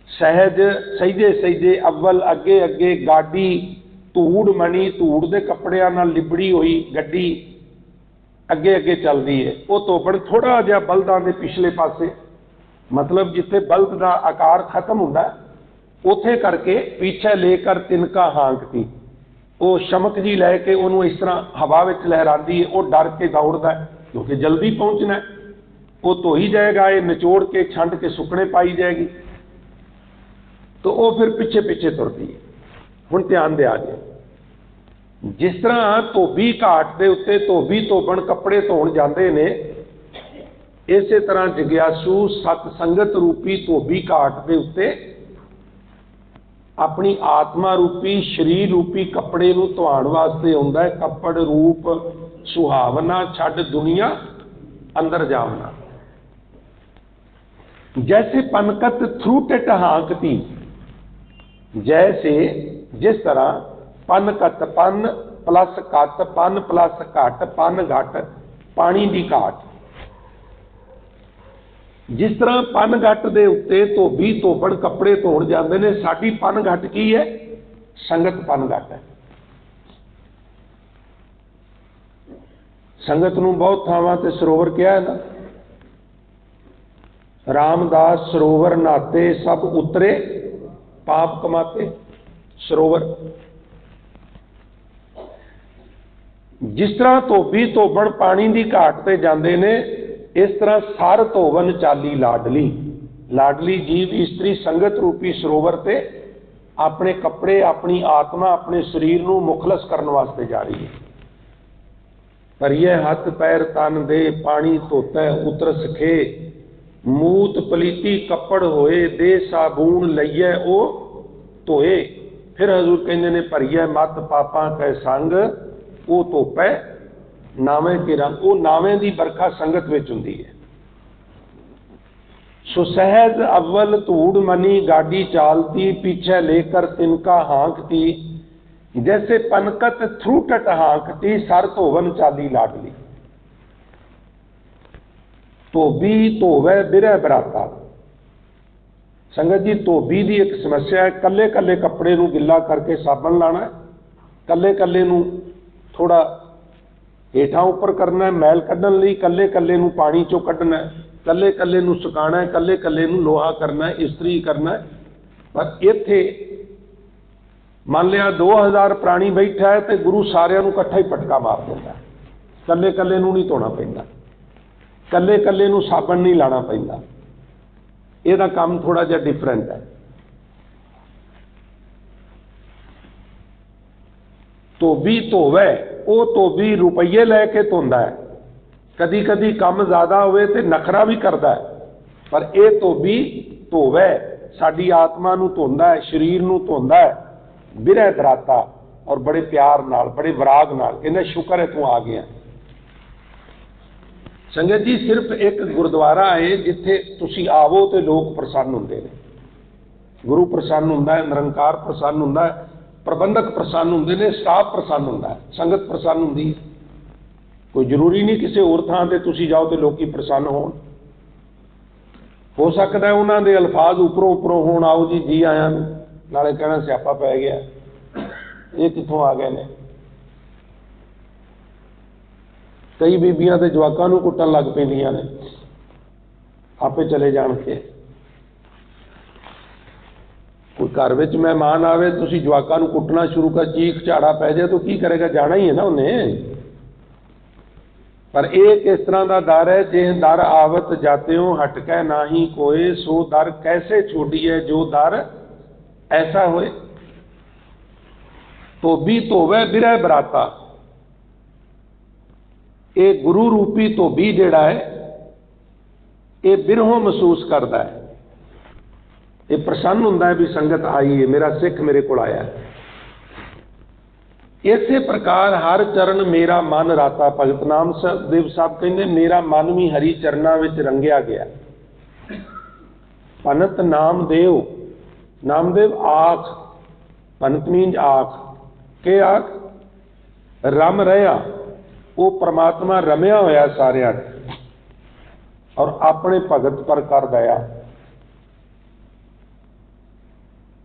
सहज सहजे अव्वल अगे गाड़ी धूड़ मनी, धूड़ के कपड़ियां नाल लिबड़ी हुई गड्डी अगे चलती है। वो धोबन थोड़ा जिहा बल्दां दे पिछले पासे, मतलब जिथे बल्द का आकार खत्म हुंदा उथे करके पीछे लेकर तिनका हाँकती। वो शमक जी लैके उन्होंने इस तरह हवा में लहराती है, वो डर के दौड़ता है क्योंकि जल्दी पहुँचना है। वो धोई जाएगा, ये निचोड़ के छंड के सुकने पाई जाएगी, तो वो फिर पिछे पिछे तुरती है। हुण ध्यान दिया जी, जिस तरह धोबी घाट के उत्ते धोबी धोबन कपड़े धोण जाते ने, इस तरह जग्यासू सतसंगत रूपी धोबी घाट के उत्ते अपनी आत्मा रूपी शरीर रूपी कपड़े नूं धोआण वास्ते आउंदा है। कपड़ रूप सुहावना छड्ड दुनिया अंदर जावना, जैसे पनकत थ्रूटिट हाँकती, जैसे जिस तरह पनकत पन प्लस घट पन प्लस घट पन घट पानी की घाट। जिस तरह पन घट के उत्ते धोबी धोबड़ कपड़े धोण जाते हैं, साडी पन घट की है? संगत पन घट है। संगत नूं बहुत थावां ते सरोवर कहा है ना, रामदास सरोवर नहाते सब उतरे पाप कमाते। सरोवर जिस तरह धोबी धोबण पानी की घाट ते जाते ने, इस तरह सर धोवन चाली लाडली। लाडली जीव इस्त्री संगत रूपी सरोवर ते अपने कपड़े अपनी आत्मा अपने शरीर नूं मुखलस करने वास्ते जा रही है। भरिए हथ पैर तन दे पानी धोता उतर सखे, मूत पलीती कपड़ होए दे साबून लईए ओ धोए। फिर हजूर कहते ने भरिए मत पापां कै संग वो धोपै नावे के रंग। वो नावे की बरखा संगत विच हुंदी है। सो सहज अव्वल धूड़ मनी गाड़ी चालती, पीछे लेकर तिनका हाँकती, जैसे पनकत थ्रूटट हाँकती, सर धोवन चाली लाडली। धोबी धोवे बिरह बराता। संगत जी धोबी की एक समस्या है, कल्ले कल्ले कपड़े नूं गिला करके साबन लाना है, कल्ले कल्ले नूं थोड़ा हेठां उपर करना है मैल कढ़न लई, कल्ले कल्ले नूं पानी चों कढ़ना है, कल्ले कल्ले नूं सुकाना है, कल्ले कल्ले नूं लोहा करना है, इस्त्री करना है। पर इत्थे मान लिया 2000 प्राणी बैठा है तो गुरु सारिਆਂ ਨੂੰ इकट्ठा ही पटका मार देता है। कल्ले कल्ले नूं नहीं धोना पैंदा, कल्ले कल्ले नूं साबन नहीं लाना पैंदा। ਇਹਦਾ काम थोड़ा जिहा डिफरेंट है। धोबी धोवे, वो धोबी रुपये लैके धोंदा है, कदी कदी काम ज़्यादा होवे ते नखरा भी करता है, पर यह धोबी धोवे साडी आत्मा नूं धोंदा है, शरीर नूं धोंदा है बिरह दराता और बड़े प्यार नाल बड़े विराग नाल। कहंदा शुक्र है तू आ गया। संगत जी सिर्फ एक गुरुद्वारा है जिथे तुसी आवो तो लोग प्रसन्न हुंदे ने। गुरु प्रसन्न हुंदा है, निरंकार प्रसन्न हुंदा है, प्रबंधक प्रसन्न हुंदे ने, स्टाफ प्रसन्न हुंदा है, संगत प्रसन्न हुंदी है। कोई जरूरी नहीं किसी होर थां ते तुसी जाओ तो लोग प्रसन्न होण। हो सकता है उन्हां दे अल्फाज उपरों उपरों होण, आओ जी जी आया नाले कहना स्यापा पै गया, ये कित्थों आ गए ने। कई बीबियां ते जवाकां नूं कुट्टण लग पैंदियां ने, आपे चले जाण के। कोई घर विच मेहमान आवे, तुसीं जवाकां नूं कुट्टना शुरू कर, चीख झाड़ा पै जाए तो की करेगा, जाना ही है ना उन्हें। पर एक इस तरह का दर है, जे दर आवत जाते हो हटकै नाही कोय, सो दर कैसे छोड़िए जो दर ऐसा होए। धोबी धोवे बिरह बराता। ये गुरु रूपी धोबी जिहड़ा है ये बिरहों महसूस करता है, ये प्रसन्न हुंदा है भी संगत आई है, मेरा सिख मेरे को आया है। इसे प्रकार हर चरण मेरा मन राता। भगत नामदेव साहब कहते मेरा मन भी हरि चरणों में रंगिया गया। पनत नामदेव, नामदेव आख, पनत मीन आख के आख रम रहा, वो परमात्मा रमिया होया सारिया और अपने भगत पर कर दया।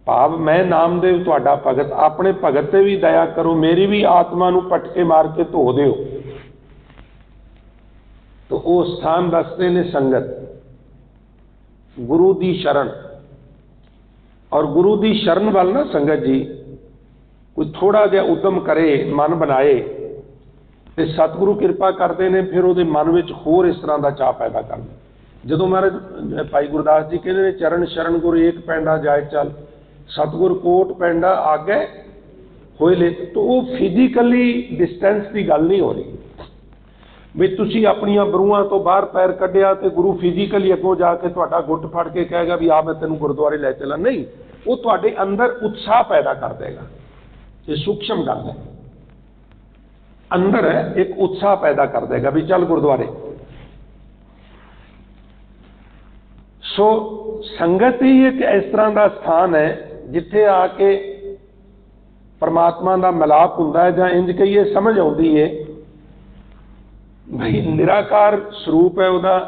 भाव मैं नामदेव तुहाडा भगत, अपने भगत ते भी दया करो, मेरी भी आत्मा नूं पटके मार के धो दिओ। तो वो स्थान दसते ने संगत गुरु दी शरण। और गुरु दी शरण वाल ना संगत जी कोई थोड़ा जिहा उद्यम करे, मन बनाए तो सतगुरु कृपा करते हैं, फिर वो मन में होर इस तरह का चाह पैदा करते। जो महाराज भाई गुरदास जी कहते हैं चरण शरण गुरु एक पैंडा जाए चल, सतगुर कोट पैंडा आगे होए ले। तो वो फिजिकली डिस्टेंस की गल नहीं हो रही भी तुसी अपनिया बरूआं तो बाहर पैर कढ़िया तो गुरु फिजिकली अगों जाके तुहाडा गुट फड़ के कहेगा भी आ मैं तेन गुरुद्वारे लै चला। नहीं, वो तुहाडे अंदर उत्साह पैदा कर देगा। ये सूक्ष्म गल है, अंदर है एक उत्साह पैदा कर देगा भी चल गुरुद्वारे। सो संगत ही एक इस तरह का स्थान है जिथे आके परमात्मा का मिलाप हुंदा है, जां इंज कहिए समझ आउंदी है भाई निराकार स्वरूप है, उहदा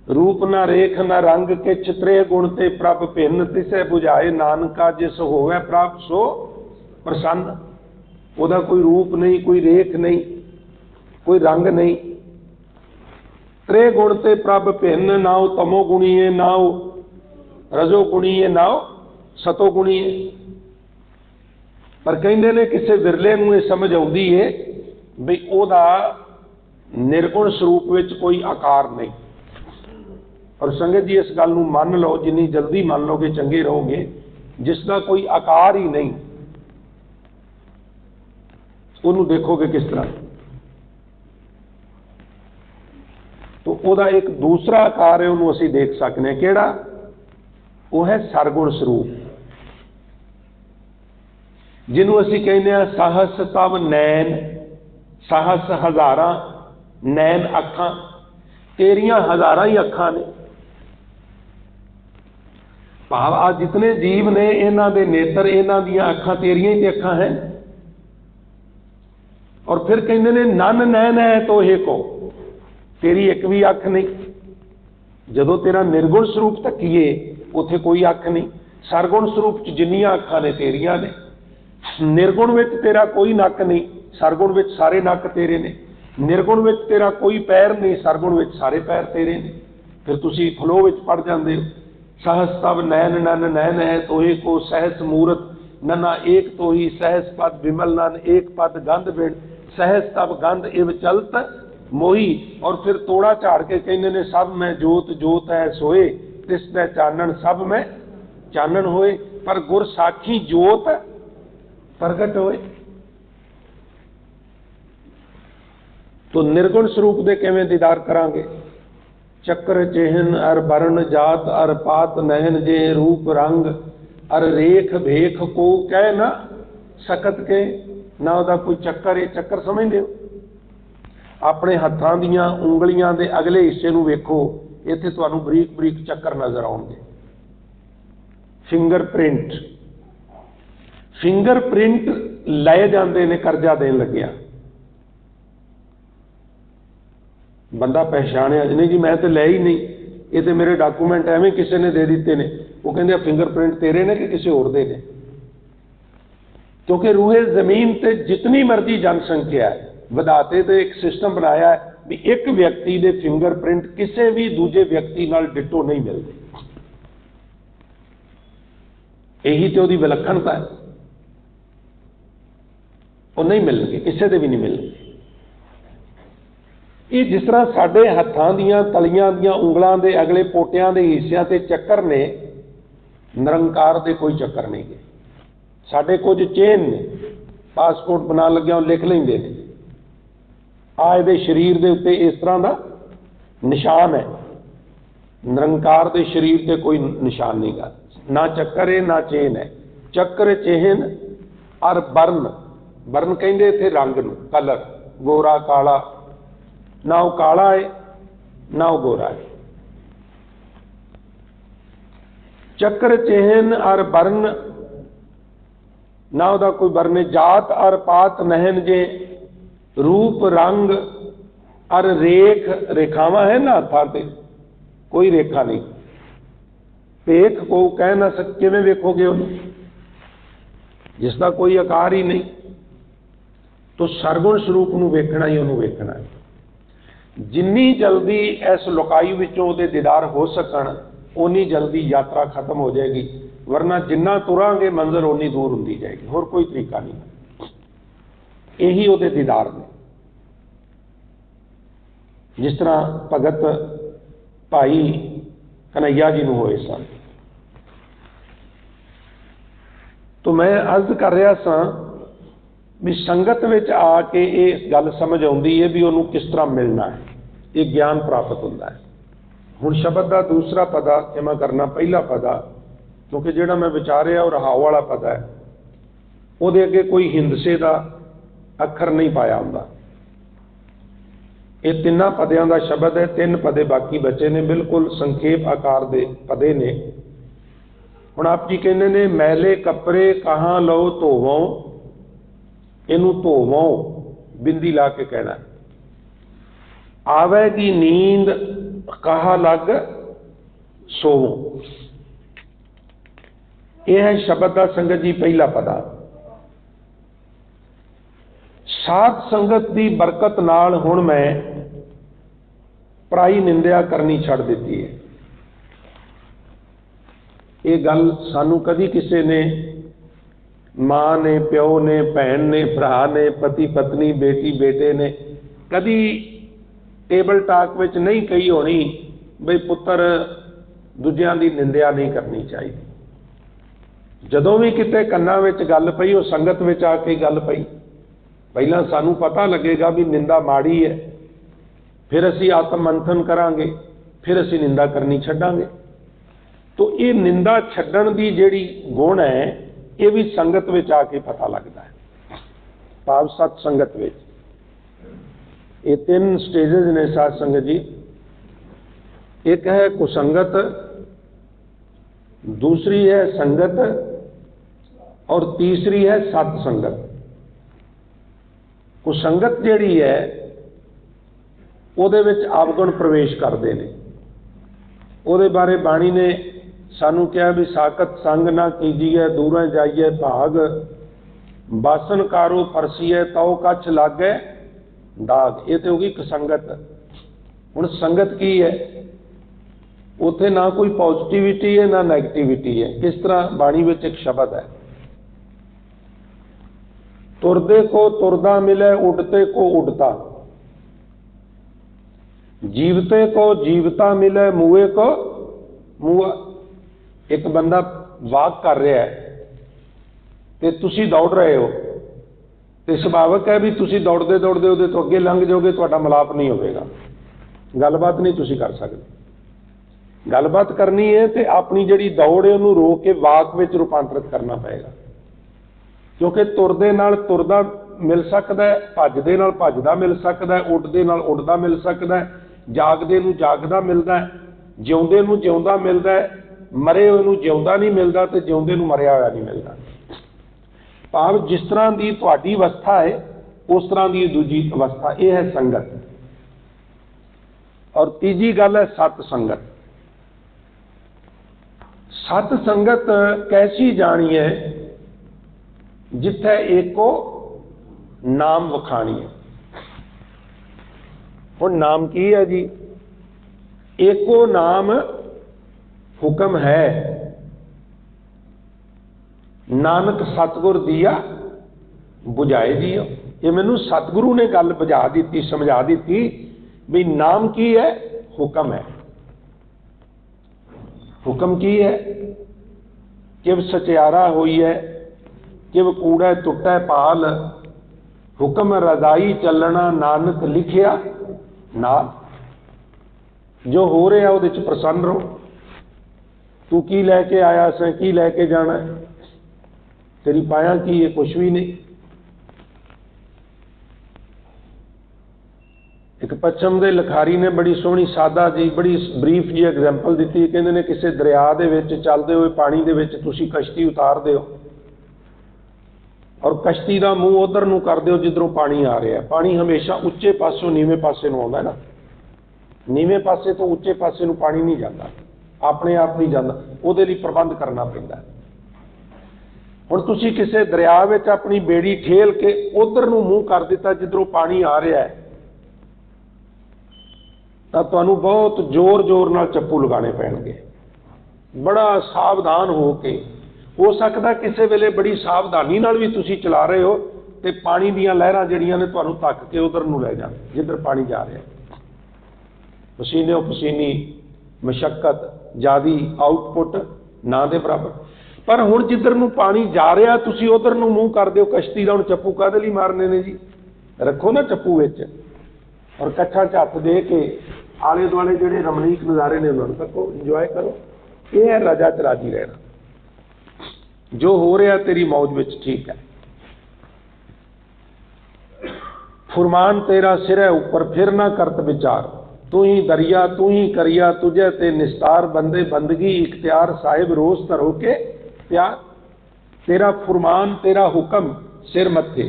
रूप ना रेख ना रंग के चित्रे गुण ते प्रभ भिन्न तिसै बुझाए नानका जिस होवे प्रभ सो प्रसन्न। उहदा कोई रूप नहीं, कोई रेख नहीं, कोई रंग नहीं। त्रे गुण ते प्रभ भिन्न, ना वो तमो गुणी है, ना वो रजो गुणी है, ना वो सतो गुणी है। पर कहते ने किसी विरले नूं ये समझ आउंदी है भी उहदा निर्गुण स्वरूप विच कोई आकार नहीं। और संगत जी इस गल नूं मान लो, जिन्नी जल्दी मान लोगे चंगे रहोगे। जिसका कोई आकार ही नहीं उन्होंने देखोगे किस तरह। तो वह एक दूसरा आकार है, उन्होंने असीं देख सकते हैं। किहड़ा? वो है सरगुण स्वरूप, जिन्हों असीं कहने हैं सहस तव नैन, सहस हज़ारां नैन अखां, तेरियां हज़ारां ही अखां ने। भाव आ जितने जीव ने इन्हां दे नेत्र, इन्हां दियां अखां तेरियां ही अखां हैं। और फिर कहते ने नन नैन है तो हे को, तेरी एक भी अख नहीं। जदों तेरा निर्गुण स्वरूप तकीए उत्थे कोई अख नहीं। सरगुण स्वरूप च जिन्नियां अखां ने तेरियां ने। निर्गुण विच तेरा कोई नक नहीं, सरगुण विच सारे नक तेरे ने। निर्गुण विच तेरा कोई पैर नहीं, सरगुण विच सारे पैर तेरे ने। फिर तुसीं फ्लो विच पढ़ जांदे हो, सहस तब नैन नन नैन है तोहे को, सहस मूरत नना एक तो ही, सहस पद विमल नन एक पद गंध बिन, सहस तब गंध इव चलत मोही। और फिर तोड़ा झाड़ के कहते ने सब में जोत जोत है सोए, तिसने चानन सब में चानन होए। पर गुर साखी जोत प्रगट होए। तो निर्गुण स्वरूप दे किवें दीदार करांगे? चक्र चिहन अर वर्ण जात अर पात नहन, जे रूप रंग अर रेख भेख को कह ना सकत के। ना उहदा कोई चक्कर है, चक्कर समझदे हो? अपने हत्थां दीयां उंगलियां दे अगले हिस्से नूं वेखो, इत्थे तुहानूं बरीक बरीक चक्कर नज़र आउणगे। फिंगर प्रिंट, फिंगर प्रिंट लए जांदे ने करजा देण लग्गिया। बंदा पहचानिया नहीं जी, मैं तो लै ही नहीं, ये तो मेरे डॉकूमेंट एवं किसी ने दे दिते ने। वो कहते फिंगर प्रिंट तेरे ने कि किसी होर दे ने। क्योंकि रूहे जमीन ते जितनी मर्जी जनसंख्या है, विधाते तो एक सिस्टम बनाया है भी एक व्यक्ति के फिंगर प्रिंट किसी भी दूजे व्यक्ति नाल डिटो नहीं मिलते। यही तो उसकी विलक्षणता है, वो नहीं मिलणगे, किसी के भी नहीं मिलणगे। ये जिस तरह साडे हत्थां दीयां तलियां दीयां उंगलां दे अगले पोटियां दे हिस्सियां ते चक्कर ने, निरंकार दे कोई चक्कर नहीं गे। साडे कुछ चेन ने, पासपोर्ट बना लग्या लिख लेंदे ने, आ इहदे शरीर दे उत्ते इस तरह का निशान है। निरंकार दे शरीर ते कोई निशान नहीं गा, ना चक्कर है ना चेन है। चक्र चेहन और वर्ण, वर्ण कहंदे इत्थे रंग नूं, कलर, गोरा काला। ना वो काला है ना वो गोरा है। चक्र चिन्ह और वर्ण, ना उदा कोई वर्ण। जात और पात नहन, जे रूप रंग और रेख, रेखावां है ना हत्थां ते, कोई रेखा नहीं। भेख को कह ना सक, किवें वेखोगे उन्हें जिसका कोई आकार ही नहीं। तो सरगुण स्वरूप नूं वेखना ही उन्होंने वेखना है। जिन्नी जल्दी इस लुकाई विचों उहदे दीदार हो सकन, उन्नी जल्दी यात्रा खत्म हो जाएगी। वरना जिन्ना तुरांगे मंजिल उन्नी दूर होंदी जाएगी, होर कोई तरीका नहीं। यही उहदे दीदार ने। जिस तरह भगत भाई कन्हैया जी नूं होए सन। तो मैं अर्ज कर रहा सां भी संगत विच आके ये गल समझ आउंदी है भी उन्होंने किस तरह मिलना है, ये ज्ञान प्राप्त होता है। हुण शब्द का दूसरा पदा क्षमा करना, पहला पदा क्योंकि जिहड़ा मैं विचारिया और रहाव वाला पदा है, उहदे अगे कोई हिंदसे का अखर नहीं पाया हुंदा। ये तिन्ना पदियां का शब्द है, 3 पदे बाकी बचे ने, बिल्कुल संखेप आकार दे पदे ने। हुण आप जी कहंदे ने, मैले कपड़े कहाँ लो धोवों, इनू धोवो, बिंदी ला के कहना, आवेगी नींद कहा लग सोवो। यह है शब्द का संगत जी पहला पदा। साध संगत की बरकत नाल हुण मैं पराई निंदिया करनी छड़ दी है। ये गल सानू कदी किसी ने, मां ने, प्यो ने, भैन ने, भरा ने, पति पत्नी, बेटी बेटे ने कदी टेबल टाक विच नहीं कही होनी बई पुत्र दूजियां दी निंदिया नहीं करनी चाहिए। जदों भी किते कन्नां विच गल पई, वो संगत विच आके गल पई, पहला सानू पता लगेगा भी निंदा माड़ी है, फिर असी आत्म मंथन करांगे, फिर असी निंदा करनी छड्डांगे। तो ये निंदा छड्डण दी जिहड़ी गुण है, ये भी संगत विच आके पता लगता है। भाव सत संगत विच ये 3 स्टेजेस ने साध संगत जी। एक है कुसंगत, दूसरी है संगत और तीसरी है सत्संगत। कुसंगत जिहड़ी है ਉਹਦੇ ਵਿੱਚ आवगुण प्रवेश करते हैं। ਉਹਦੇ बारे बाणी ने सानू कहा भी साकत संग ना कीजिए दूर जाइए भाग, बासन कारो फरसीए तो कछ लागे दाग। ये तो होगी कुसंगत। हुण संगत की है, उत्थे ना कोई पॉजिटिविटी है ना नैगेटिविटी है। इस तरह बाणी में एक शब्द है, तुरदे को तुरदा मिले उड़ते को उड़ता, जीवते को जीवता मिले मुए को मुआ। एक बंदा वाक कर रहा है ते तुसी दौड़ रहे हो, तो सुभावक है भी तुसी दौड़ते दौड़ते उहदे तो अगे लंघ जाओगे, तुहाडा मिलाप नहीं होगा, गलबात नहीं तुसी कर सकते। गलबात करनी है तो अपनी जिहड़ी दौड़ है उहनूं रोक के वाक विच रूपांतरित करना पएगा, क्योंकि तुरदे नाल तुरदा मिल सकता है, भजदे नाल भजदा मिल सकता है, उड़दे नाल उड़दा मिल सकता है, जागदे नूं जागदा मिलदा है, जिउंदे नूं जिउंदा मिलदा है, मरे होए नूं जिउंदा नहीं मिलता, तो जिउंदे नूं मरिया होया नहीं मिलता। भाव जिस तरह की तुहाडी अवस्था है उस तरह की दूजी अवस्था, यह है संगत। और तीजी गल है सत्संगत। सत्संगत कैसी जानी है, जिथे एको नाम वखाणी है। हुण नाम की है जी, एको नाम हुक्म है, नानक सतगुर दिया बुझाए जियो। ये मैनू सतगुरु ने गल बुझा दी, समझा दी भी नाम की है, हुक्म है। हुक्म की है, किव सचियारा हुई है, किव कूड़ा टुटा पाल, हुक्म रजाई चलना नानक लिखिया नाल। जो हो रहा वो प्रसन्न रहो। तू की लैके आया से, की लैके जाना है, तेरी पाया की है, कुछ भी नहीं। एक पश्चिम के लिखारी ने बड़ी सोहनी सादा जी बड़ी ब्रीफ जी एग्जाम्पल दी। कहते ने किसी दरिया दे विच चलते हुए पानी दे विच तुसी कश्ती उतार दो और कश्ती का मूँह उधर नूं कर दो जिधरों पानी आ रहा है। पानी हमेशा उच्चे पासों नीवें पासे नूं आउंदा है ना, नीवें पासे तो उच्चे पासे नूं पानी नहीं जाता, अपने आप नहीं जाता, उहदे लई प्रबंध करना पैंदा है। हुण तुसीं किसी दरिया विच अपनी बेड़ी ठेल के उधर नूं मूँह कर दिता जिधरों पानी आ रहा है, तो तुहानूं बहुत जोर जोर नाल चप्पू लगाने पैणगे। बड़ा सावधान हो के, हो सकता किसी वेले बड़ी सावधानी नाल भी तुसीं चला रहे हो तो पानी दीयां लहरां जिहड़ियां ने तुहानूं धक्क के उधर नूं लै जाण जिधर पानी जा रहा है। पसीने पसीनी मशक्कत ज़्यादा आउटपुट ना दे बराबर। पर हुण जिधर नूं पानी जा रहा तुसीं उधर नूं मूँह कर दिओ कश्ती दा। हुण चप्पू काहदे लई मारने ने जी, रखो ना चप्पू विच और कच्छा झत्त दे के आले दुआले जिहड़े रमणीक नज़ारे ने उन्हां नूं तक्को, इंजॉय करो। यह है रजा च राजी रहना। जो हो रहा तेरी मौज विच ठीक है। फुरमान तेरा सिर है ऊपर फिर ना करत विचार, तू ही दरिया तू ही करिया तुझे ते निस्तार, बंदे बंदगी इख्तियार साहिब रोज तरो के प्यार। तेरा फुरमान तेरा हुक्म सिर मत्थे,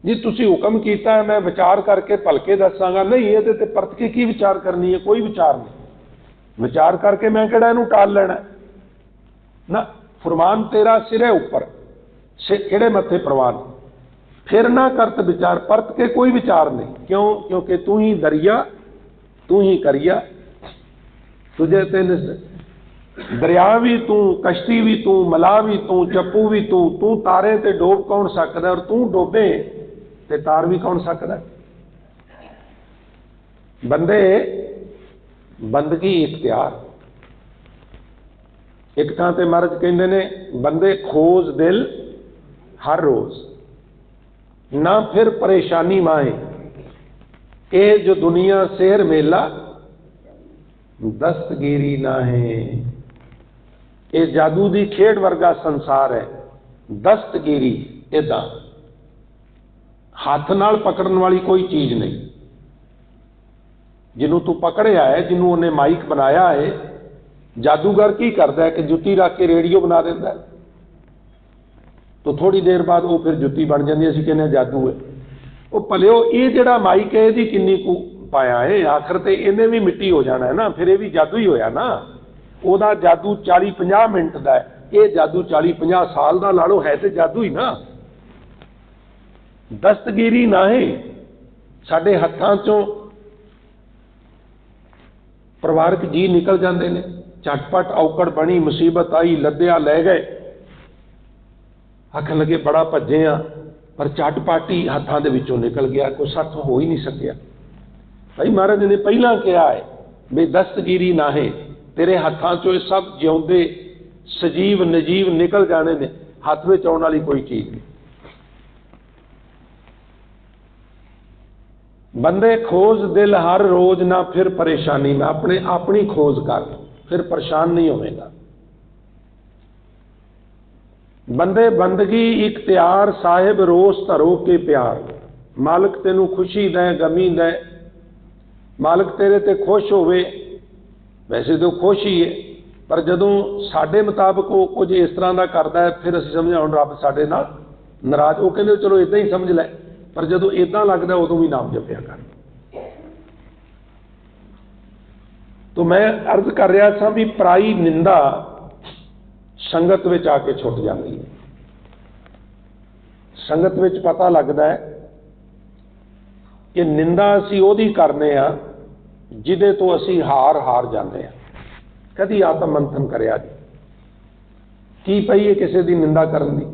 जी तुसी हुक्म कीता है मैं विचार करके भलके दसांगा, नहीं ये ते परत के की विचार करनी है, कोई विचार नहीं, विचार करके मैं किहड़ा इहनूं टाल लेना ना। फरमान तेरा सिरे उपर किहड़े मथे प्रवान, फिर ना करत विचार, परत के कोई विचार नहीं। क्यों? क्योंकि तू ही दरिया तू ही करिया, तुझे तेन दरिया भी तू, कश्ती भी तू, मला भी तू, चप्पू भी तू, तू तारे ते डोब कौन सकदा, और तू डोबे ते तार भी कौन सकदा। बंदे बंदगी इख्तियार, एक थां ते महाराज कहंदे ने बंदे खोज दिल हर रोज ना फिर परेशानी माए, ये जो दुनिया शेर मेला दस्तगीरी ना है। ये जादू की खेड वर्गा संसार है, दस्तगीरी इदा हाथ नाल पकड़न वाली कोई चीज नहीं। जिन्हों तू पकड़िया है, जिन्हों उन्हें माइक बनाया है, जादूगर की करता है कि जुत्ती रख के रेडियो बना देता है, तो थोड़ी देर बाद वो फिर जुत्ती बन जाती है, असीं कहने हैं जादू है। वो भलिओ ये जिहड़ा माइक है ये किन्नी कु पाया है, आखिर ते इन्हें भी मिट्टी हो जाना है ना, फिर ये भी जादू ही होया ना। ਉਹਦਾ जादू 40-50 मिनट का है, ये जादू 40-50 साल का ला लो, है तो जादू ही ना। दस्तगीरी ना है, साडे हत्थां चों परिवारक जी निकल जाते हैं, झटपट औकड़ बनी, मुसीबत आई, लद्दिया लै गए, आखन लगे बड़ा भजे आ, पर झटपट ही हत्थां दे विचों निकल गया, कोई सत्य हो ही नहीं सकिया। भाई महाराज ने पहला कहा है भी दस्तगीरी ना है, तेरे हत्थां चों ये सब जिउंदे सजीव नजीव निकल जाने ने, हाथ में आने वाली कोई चीज नहीं। बंदे खोज दिल हर रोज ना फिर परेशानी में, अपने अपनी खोज कर फिर परेशान नहीं होगा। बंदे बंदगी इख्तियार साहिब रोस धरो के प्यार, मालिक तेनू खुशी दे गमी दे, मालिक तेरे ते खुश होवे, वैसे तो खुश ही है, पर जदों साडे मुताबिक वो कुछ इस तरह का करता है, फिर असीं समझे हुण रब साडे नाल नाराज। वो कहंदे चलो इदां ही समझ लै, पर जदों इदां लगदा उदों भी नाम जपिया कर। तो मैं अर्ज कर रहा था भी पराई निंदा संगत विच आके छुट जाती है। संगत विच पता लगता है कि निंदा असीं ओहदी करने आ जिहदे तो असीं हार हार जाते हैं। कदी आत्म मंथन करिया जी, की पई है किसी की निंदा करन दी,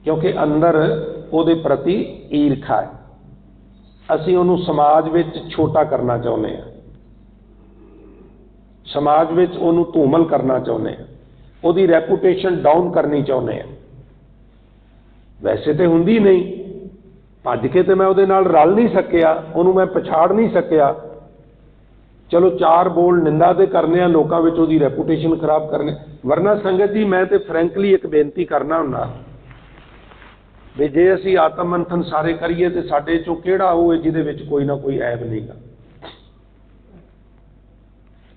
क्योंकि अंदर उहदे प्रति ईर्खा है। असीं उहनूं समाज विच छोटा करना चाहुंदे हैं, समाज विच उहनूं धूमल करना चाहुंदे हैं, उहदी रैपूटेशन डाउन करनी चाहुंदे हैं। वैसे तो हुंदी नहीं, भज के तो मैं उहदे नाल रल नहीं सकिया, उहनूं मैं पछाड़ नहीं सकिया, चलो चार बोल निंदा ते करने आ, लोकां विच उहदी रैपूटेशन खराब करने। वरना संगत जी मैं तो फ्रैंकली एक बेनती करना हुंदा भी जे असीं आत्म मंथन सारे करिए तो साडे चों किहड़ा होवे जिहदे विच कोई ना कोई ऐब नहीं गा।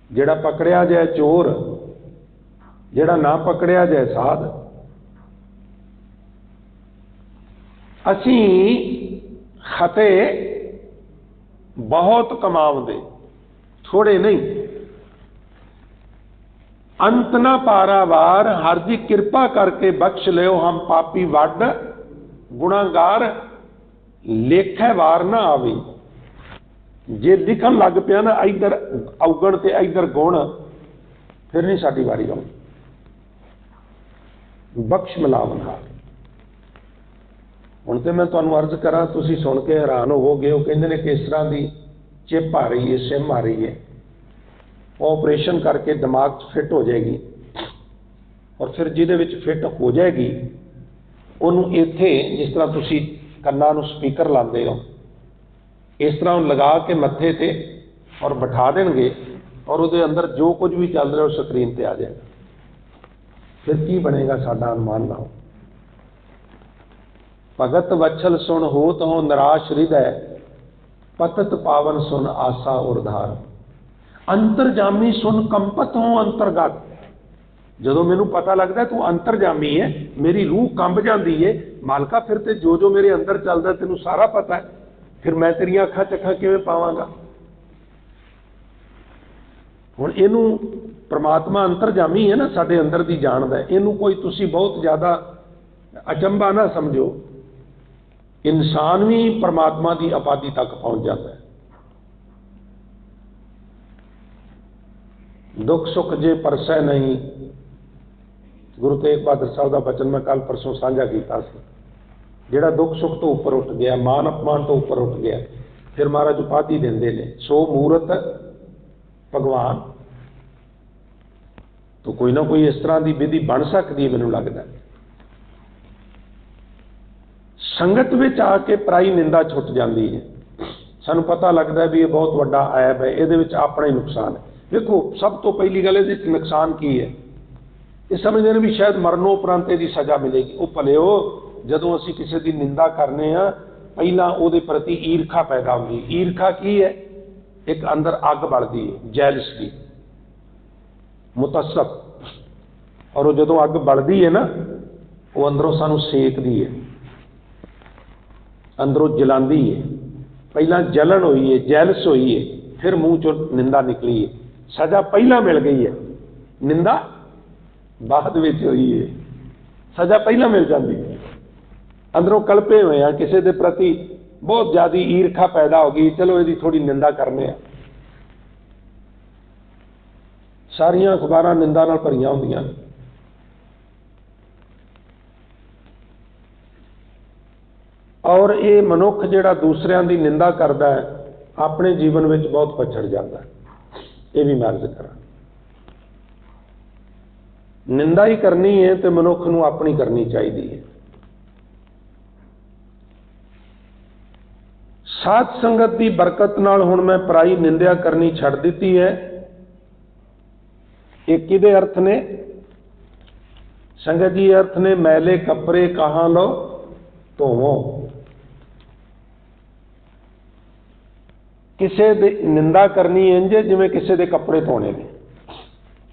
जिहड़ा पकड़िया जाए चोर, जिहड़ा ना पकड़िया जाए साध। असीं खते बहुत कमाउंदे, थोड़े नहीं। अंत ना पारावार हर जी कृपा करके बख्श लियो, हम पापी वड गुणागार लेखै वार ना आवे। जे लिखन लग पिया ना इधर अवगण ते इधर गुण, फिर नहीं साडी वारी आउणी। बख्श मिलावनहार। हुण ते मैं तुहानूं अर्ज करा, तुसीं सुन के हैरान होवोगे। वो कहंदे ने किस तरह की चिप आ रही है, सिम आ रही है, ऑपरेशन करके दिमाग फिट हो जाएगी, और फिर जिहदे विच फिट हो जाएगी उन्होंने इत्थे जिस तरह तुसीं कन्नां नूं स्पीकर लाते हो, इस तरह लगा के मत्थे ते और बिठा देंगे, और उसके अंदर जो कुछ भी चल रहा है उस स्क्रीन पर आ जाएगा। फिर की बनेगा साडा अनुमान लाओ। भगत वत्सल सुन होत हो निराश हृदय, पतत पावन सुन आशा उर्धार। अंतरजामी सुन कंपत हो अंतर्गत, ਜਦੋਂ ਮੈਨੂੰ ਪਤਾ ਲੱਗਦਾ ਤੂੰ ਅੰਤਰਜਾਮੀ ਹੈ, ਮੇਰੀ ਰੂਹ ਕੰਬ ਜਾਂਦੀ ਹੈ, ਮਾਲਕਾ ਫਿਰ ਤੇ ਜੋ ਜੋ ਮੇਰੇ ਅੰਦਰ ਚੱਲਦਾ ਤੈਨੂੰ ਸਾਰਾ ਪਤਾ ਹੈ, ਫਿਰ ਮੈਂ ਤੇਰੀਆਂ ਅੱਖਾਂ 'ਚ ਅੱਖਾਂ ਕਿਵੇਂ ਪਾਵਾਂਗਾ। ਹੁਣ ਇਹਨੂੰ ਪ੍ਰਮਾਤਮਾ ਅੰਤਰਜਾਮੀ ਹੈ ਨਾ, ਸਾਡੇ ਅੰਦਰ ਦੀ ਜਾਣਦਾ, ਇਹਨੂੰ ਕੋਈ ਤੁਸੀਂ ਬਹੁਤ ਜ਼ਿਆਦਾ ਅਚੰਭਾ ਨਾ ਸਮਝੋ। ਇਨਸਾਨ ਵੀ ਪ੍ਰਮਾਤਮਾ ਦੀ ਆਪਾਦੀ ਤੱਕ ਪਹੁੰਚ ਜਾਂਦਾ ਹੈ। ਦੁੱਖ ਸੁੱਖ ਜੇ ਪਰਸੈ ਨਹੀਂ, ਗੁਰੂ ਤੇਗ ਬਹਾਦਰ ਸਾਹਿਬ ਦਾ ਬਚਨ ਮੈਂ ਕੱਲ ਪਰਸੋਂ ਸਾਂਝਾ ਕੀਤਾ ਸੀ। ਜਿਹੜਾ ਦੁੱਖ ਸੁੱਖ ਤੋਂ ਉੱਪਰ ਉੱਠ ਗਿਆ, ਮਾਨ ਅਪਮਾਨ ਤੋਂ ਉੱਪਰ ਉੱਠ ਗਿਆ, ਫਿਰ ਮਹਾਰਾਜ ਉਪਾਧੀ ਦਿੰਦੇ ਨੇ, ਸੋ ਮੂਰਤ ਭਗਵਾਨ। ਤਾਂ ਕੋਈ ਨਾ ਕੋਈ ਇਸ ਤਰ੍ਹਾਂ ਦੀ ਵਿਧੀ ਬਣ ਸਕਦੀ ਹੈ, ਮੈਨੂੰ ਲੱਗਦਾ। ਸੰਗਤ ਵਿੱਚ ਆ ਕੇ ਪਰਾਈ ਨਿੰਦਾ ਛੁੱਟ ਜਾਂਦੀ ਹੈ। ਸਾਨੂੰ ਪਤਾ ਲੱਗਦਾ ਵੀ ਇਹ ਬਹੁਤ ਵੱਡਾ ਐਬ ਹੈ, ਇਹਦੇ ਵਿੱਚ ਆਪਣਾ ਹੀ ਨੁਕਸਾਨ ਹੈ। ਦੇਖੋ, ਸਭ ਤੋਂ ਪਹਿਲੀ ਗੱਲ ਇਹਦੇ ਵਿੱਚ ਨੁਕਸਾਨ ਕੀ ਹੈ? ਇਹ ਸਮਝਦੇ ਨੇ ਵੀ ਸ਼ਾਇਦ ਮਰਨੋਂ ਉਪਰੰਤ ਇਹਦੀ ਸਜ਼ਾ ਮਿਲੇਗੀ। ਉਹ ਭਲਿਓ, ਜਦੋਂ ਅਸੀਂ ਕਿਸੇ ਦੀ ਨਿੰਦਾ ਕਰਨੇ ਆ, ਪਹਿਲਾਂ ਉਹਦੇ ਪ੍ਰਤੀ ਈਰਖਾ ਪੈਦਾ ਹੁੰਦੀ। ਈਰਖਾ ਕੀ ਹੈ? ਇੱਕ ਅੰਦਰ ਅੱਗ ਬਲਦੀ ਹੈ, ਜੈਲਸ ਦੀ, ਮੁਤੱਸਬ। ਔਰ ਉਹ ਜਦੋਂ ਅੱਗ ਬਲਦੀ ਹੈ ਨਾ, ਉਹ ਅੰਦਰੋਂ ਸਾਨੂੰ ਸੇਕਦੀ ਹੈ, ਅੰਦਰੋਂ ਜਲਾਂਦੀ ਹੈ। ਪਹਿਲਾਂ ਜਲਨ ਹੋਈ ਹੈ, ਜੈਲਸ ਹੋਈ ਹੈ, ਫਿਰ ਮੂੰਹ ਚੋਂ ਨਿੰਦਾ ਨਿਕਲੀ ਹੈ। ਸਜ਼ਾ ਪਹਿਲਾਂ ਮਿਲ ਗਈ ਹੈ, ਨਿੰਦਾ ਬਾਅਦ ਵਿੱਚ ਹੋਈ ਹੈ। ਸਜ਼ਾ ਪਹਿਲਾਂ ਮਿਲ ਜਾਂਦੀ ਹੈ। ਅੰਦਰੋਂ ਕਲਪੇ ਹੋਏ ਆ, ਕਿਸੇ ਦੇ ਪ੍ਰਤੀ ਬਹੁਤ ਜ਼ਿਆਦਾ ਈਰਖਾ ਪੈਦਾ ਹੋ ਗਈ, ਚਲੋ ਇਹਦੀ ਥੋੜੀ ਨਿੰਦਾ ਕਰਨੇ ਆ। ਸਾਰੀਆਂ ਅਖਬਾਰਾਂ ਨਿੰਦਾ ਨਾਲ ਭਰੀਆਂ ਹੁੰਦੀਆਂ ਨੇ। ਔਰ ਇਹ ਮਨੁੱਖ ਜਿਹੜਾ ਦੂਸਰਿਆਂ ਦੀ ਨਿੰਦਾ ਕਰਦਾ ਹੈ, ਆਪਣੇ ਜੀਵਨ ਵਿੱਚ ਬਹੁਤ ਪਛੜ ਜਾਂਦਾ ਹੈ। ਇਹ ਵੀ ਮੈਂ ਅਰਜ਼ ਕਰਾਂ, ਨਿੰਦਾ ਹੀ ਕਰਨੀ ਹੈ ਤੇ ਮਨੁੱਖ ਨੂੰ ਆਪਣੀ ਕਰਨੀ ਚਾਹੀਦੀ ਹੈ। ਸਾਧ ਸੰਗਤ ਦੀ ਬਰਕਤ ਨਾਲ ਹੁਣ ਮੈਂ ਪਰਾਈ ਨਿੰਦਿਆ ਕਰਨੀ ਛੱਡ ਦਿੱਤੀ ਹੈ। ਇਹ ਕਿਹਦੇ ਅਰਥ ਨੇ ਸੰਗਤ ਜੀ? ਅਰਥ ਨੇ ਮੈਲੇ ਕੱਪੜੇ ਕਹਾਂ ਲੋ ਧੋਵੋ। ਕਿਸੇ ਦੀ ਨਿੰਦਾ ਕਰਨੀ ਇੰਜ ਜਿਵੇਂ ਕਿਸੇ ਦੇ ਕੱਪੜੇ ਧੋਣੇ ਨੇ।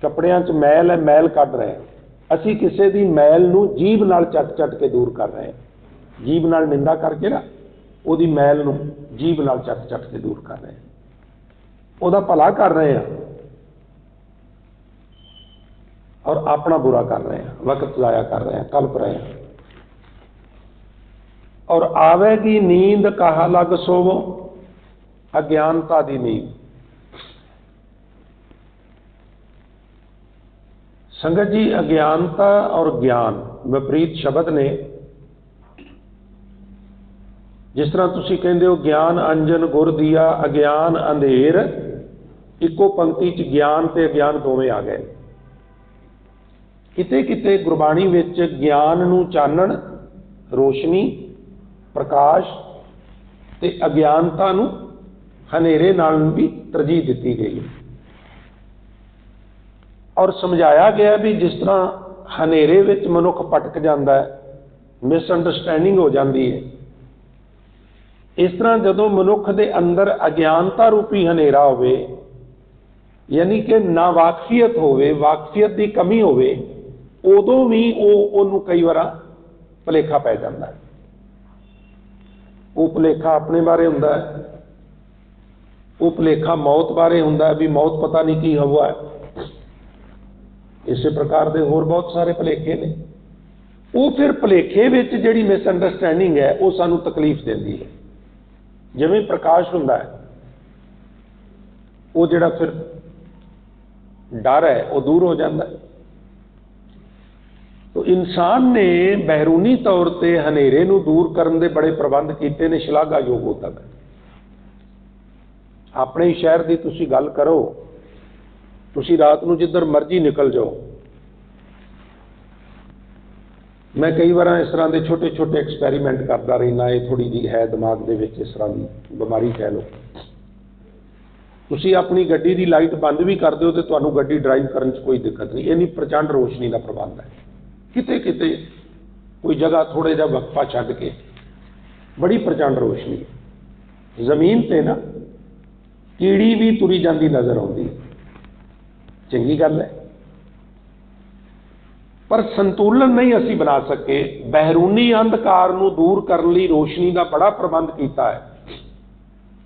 ਕੱਪੜਿਆਂ 'ਚ ਮੈਲ ਹੈ, ਮੈਲ ਕੱਢ ਰਹੇ। ਅਸੀਂ ਕਿਸੇ ਦੀ ਮੈਲ ਨੂੰ ਜੀਭ ਨਾਲ ਚੱਟ ਚੱਟ ਕੇ ਦੂਰ ਕਰ ਰਹੇ ਹਾਂ। ਜੀਭ ਨਾਲ ਨਿੰਦਾ ਕਰਕੇ ਨਾ, ਉਹਦੀ ਮੈਲ ਨੂੰ ਜੀਭ ਨਾਲ ਚੱਟ ਚੱਟ ਕੇ ਦੂਰ ਕਰ ਰਹੇ ਹਾਂ, ਉਹਦਾ ਭਲਾ ਕਰ ਰਹੇ ਹਾਂ ਔਰ ਆਪਣਾ ਬੁਰਾ ਕਰ ਰਹੇ ਹਾਂ, ਵਕਤ ਜ਼ਾਇਆ ਕਰ ਰਹੇ ਹਾਂ, ਕਲਪ ਰਹੇ ਹਾਂ। ਔਰ ਆਵੇਗੀ ਨੀਂਦ ਕਹਾ ਲੱਗ ਸੋਵੋ, ਅਗਿਆਨਤਾ ਦੀ ਨੀਂਦ। ਸੰਗਤ ਜੀ, ਅਗਿਆਨਤਾ ਔਰ ਗਿਆਨ ਵਿਪਰੀਤ ਸ਼ਬਦ ਨੇ। ਜਿਸ ਤਰ੍ਹਾਂ ਤੁਸੀਂ ਕਹਿੰਦੇ ਹੋ ਗਿਆਨ ਅੰਜਨ ਗੁਰ ਦੀਆ, ਅਗਿਆਨ ਅੰਧੇਰ, ਇੱਕੋ ਪੰਕਤੀ 'ਚ ਗਿਆਨ ਤੇ ਅਗਿਆਨ ਦੋਵੇਂ ਆ ਗਏ। ਕਿਤੇ ਕਿਤੇ ਗੁਰਬਾਣੀ ਵਿੱਚ ਗਿਆਨ ਨੂੰ ਚਾਨਣ, ਰੋਸ਼ਨੀ, ਪ੍ਰਕਾਸ਼ ਤੇ ਅਗਿਆਨਤਾ ਨੂੰ ਹਨੇਰੇ ਨਾਲ ਵੀ ਤਰਜੀਹ ਦਿੱਤੀ ਗਈ ਹੈ। ਔਰ ਸਮਝਾਇਆ ਗਿਆ ਵੀ ਜਿਸ ਤਰ੍ਹਾਂ ਹਨੇਰੇ ਵਿੱਚ ਮਨੁੱਖ ਭਟਕ ਜਾਂਦਾ ਹੈ, ਮਿਸਅੰਡਰਸਟੈਂਡਿੰਗ ਹੋ ਜਾਂਦੀ ਹੈ, ਇਸ ਤਰ੍ਹਾਂ ਜਦੋਂ ਮਨੁੱਖ ਦੇ ਅੰਦਰ ਅਗਿਆਨਤਾ ਰੂਪੀ ਹਨੇਰਾ ਹੋਵੇ, ਯਾਨੀ ਕਿ ਨਾ ਵਾਕਫੀਅਤ ਹੋਵੇ, ਵਾਕਫੀਅਤ ਦੀ ਕਮੀ ਹੋਵੇ, ਉਦੋਂ ਵੀ ਉਹਨੂੰ ਕਈ ਵਾਰ ਭੁਲੇਖਾ ਪੈ ਜਾਂਦਾ ਹੈ। ਉਹ ਭੁਲੇਖਾ ਆਪਣੇ ਬਾਰੇ ਹੁੰਦਾ ਹੈ, ਉਹ ਭੁਲੇਖਾ ਮੌਤ ਬਾਰੇ ਹੁੰਦਾ ਹੈ ਵੀ ਮੌਤ ਪਤਾ ਨਹੀਂ ਕੀ ਹਵਾ ਹੈ। ਇਸੇ ਪ੍ਰਕਾਰ ਦੇ ਹੋਰ ਬਹੁਤ ਸਾਰੇ ਭੁਲੇਖੇ ਨੇ। ਉਹ ਫਿਰ ਭੁਲੇਖੇ ਵਿੱਚ ਜਿਹੜੀ ਮਿਸਅੰਡਰਸਟੈਂਡਿੰਗ ਹੈ, ਉਹ ਸਾਨੂੰ ਤਕਲੀਫ ਦਿੰਦੀ ਹੈ। ਜਿਵੇਂ ਪ੍ਰਕਾਸ਼ ਹੁੰਦਾ ਹੈ, ਉਹ ਜਿਹੜਾ ਫਿਰ ਡਰ ਹੈ ਉਹ ਦੂਰ ਹੋ ਜਾਂਦਾ ਹੈ। ਤੋ ਇਨਸਾਨ ਨੇ ਬਹਿਰੂਨੀ ਤੌਰ ਤੇ ਹਨੇਰੇ ਨੂੰ ਦੂਰ ਕਰਨ ਦੇ ਬੜੇ ਪ੍ਰਬੰਧ ਕੀਤੇ ਨੇ, ਸ਼ਲਾਘਾਯੋਗ ਹੋ ਤੱਕ। ਆਪਣੇ ਹੀ ਸ਼ਹਿਰ ਦੀ ਤੁਸੀਂ ਗੱਲ ਕਰੋ, ਤੁਸੀਂ ਰਾਤ ਨੂੰ ਜਿੱਧਰ ਮਰਜ਼ੀ ਨਿਕਲ ਜਾਓ। ਮੈਂ ਕਈ ਵਾਰ ਇਸ ਤਰ੍ਹਾਂ ਦੇ ਛੋਟੇ ਛੋਟੇ ਐਕਸਪੈਰੀਮੈਂਟ ਕਰਦਾ ਰਹਿਣਾ। ਇਹ ਥੋੜੀ ਜਿਹੀ ਹੈ ਦਿਮਾਗ ਦੇ ਵਿੱਚ ਇਸ ਤਰ੍ਹਾਂ ਦੀ ਬਿਮਾਰੀ ਕਹਿ ਲਓ। ਤੁਸੀਂ ਆਪਣੀ ਗੱਡੀ ਦੀ ਲਾਈਟ ਬੰਦ ਵੀ ਕਰ ਦਿਓ ਤੇ ਤੁਹਾਨੂੰ ਗੱਡੀ ਡਰਾਈਵ ਕਰਨ 'ਚ ਕੋਈ ਦਿੱਕਤ ਨਹੀਂ। ਇੰਨੀ ਪ੍ਰਚੰਡ ਰੋਸ਼ਨੀ ਦਾ ਪ੍ਰਬੰਧ ਹੈ। ਕਿਤੇ ਕਿਤੇ ਕੋਈ ਜਗ੍ਹਾ ਥੋੜ੍ਹਾ ਜਿਹਾ ਵਕਫਾ ਛੱਡ ਕੇ ਬੜੀ ਪ੍ਰਚੰਡ ਰੋਸ਼ਨੀ ਹੈ। ਜ਼ਮੀਨ ਤੇ ਨਾ ਕੀੜੀ ਵੀ ਤੁਰੀ ਜਾਂਦੀ ਨਜ਼ਰ ਆਉਂਦੀ, ਚੰਗੀ ਗੱਲ ਹੈ। पर संतुलन नहीं असी बना सके। बहरूनी अंधकार नूं दूर करने लई रोशनी का बड़ा प्रबंध किया है,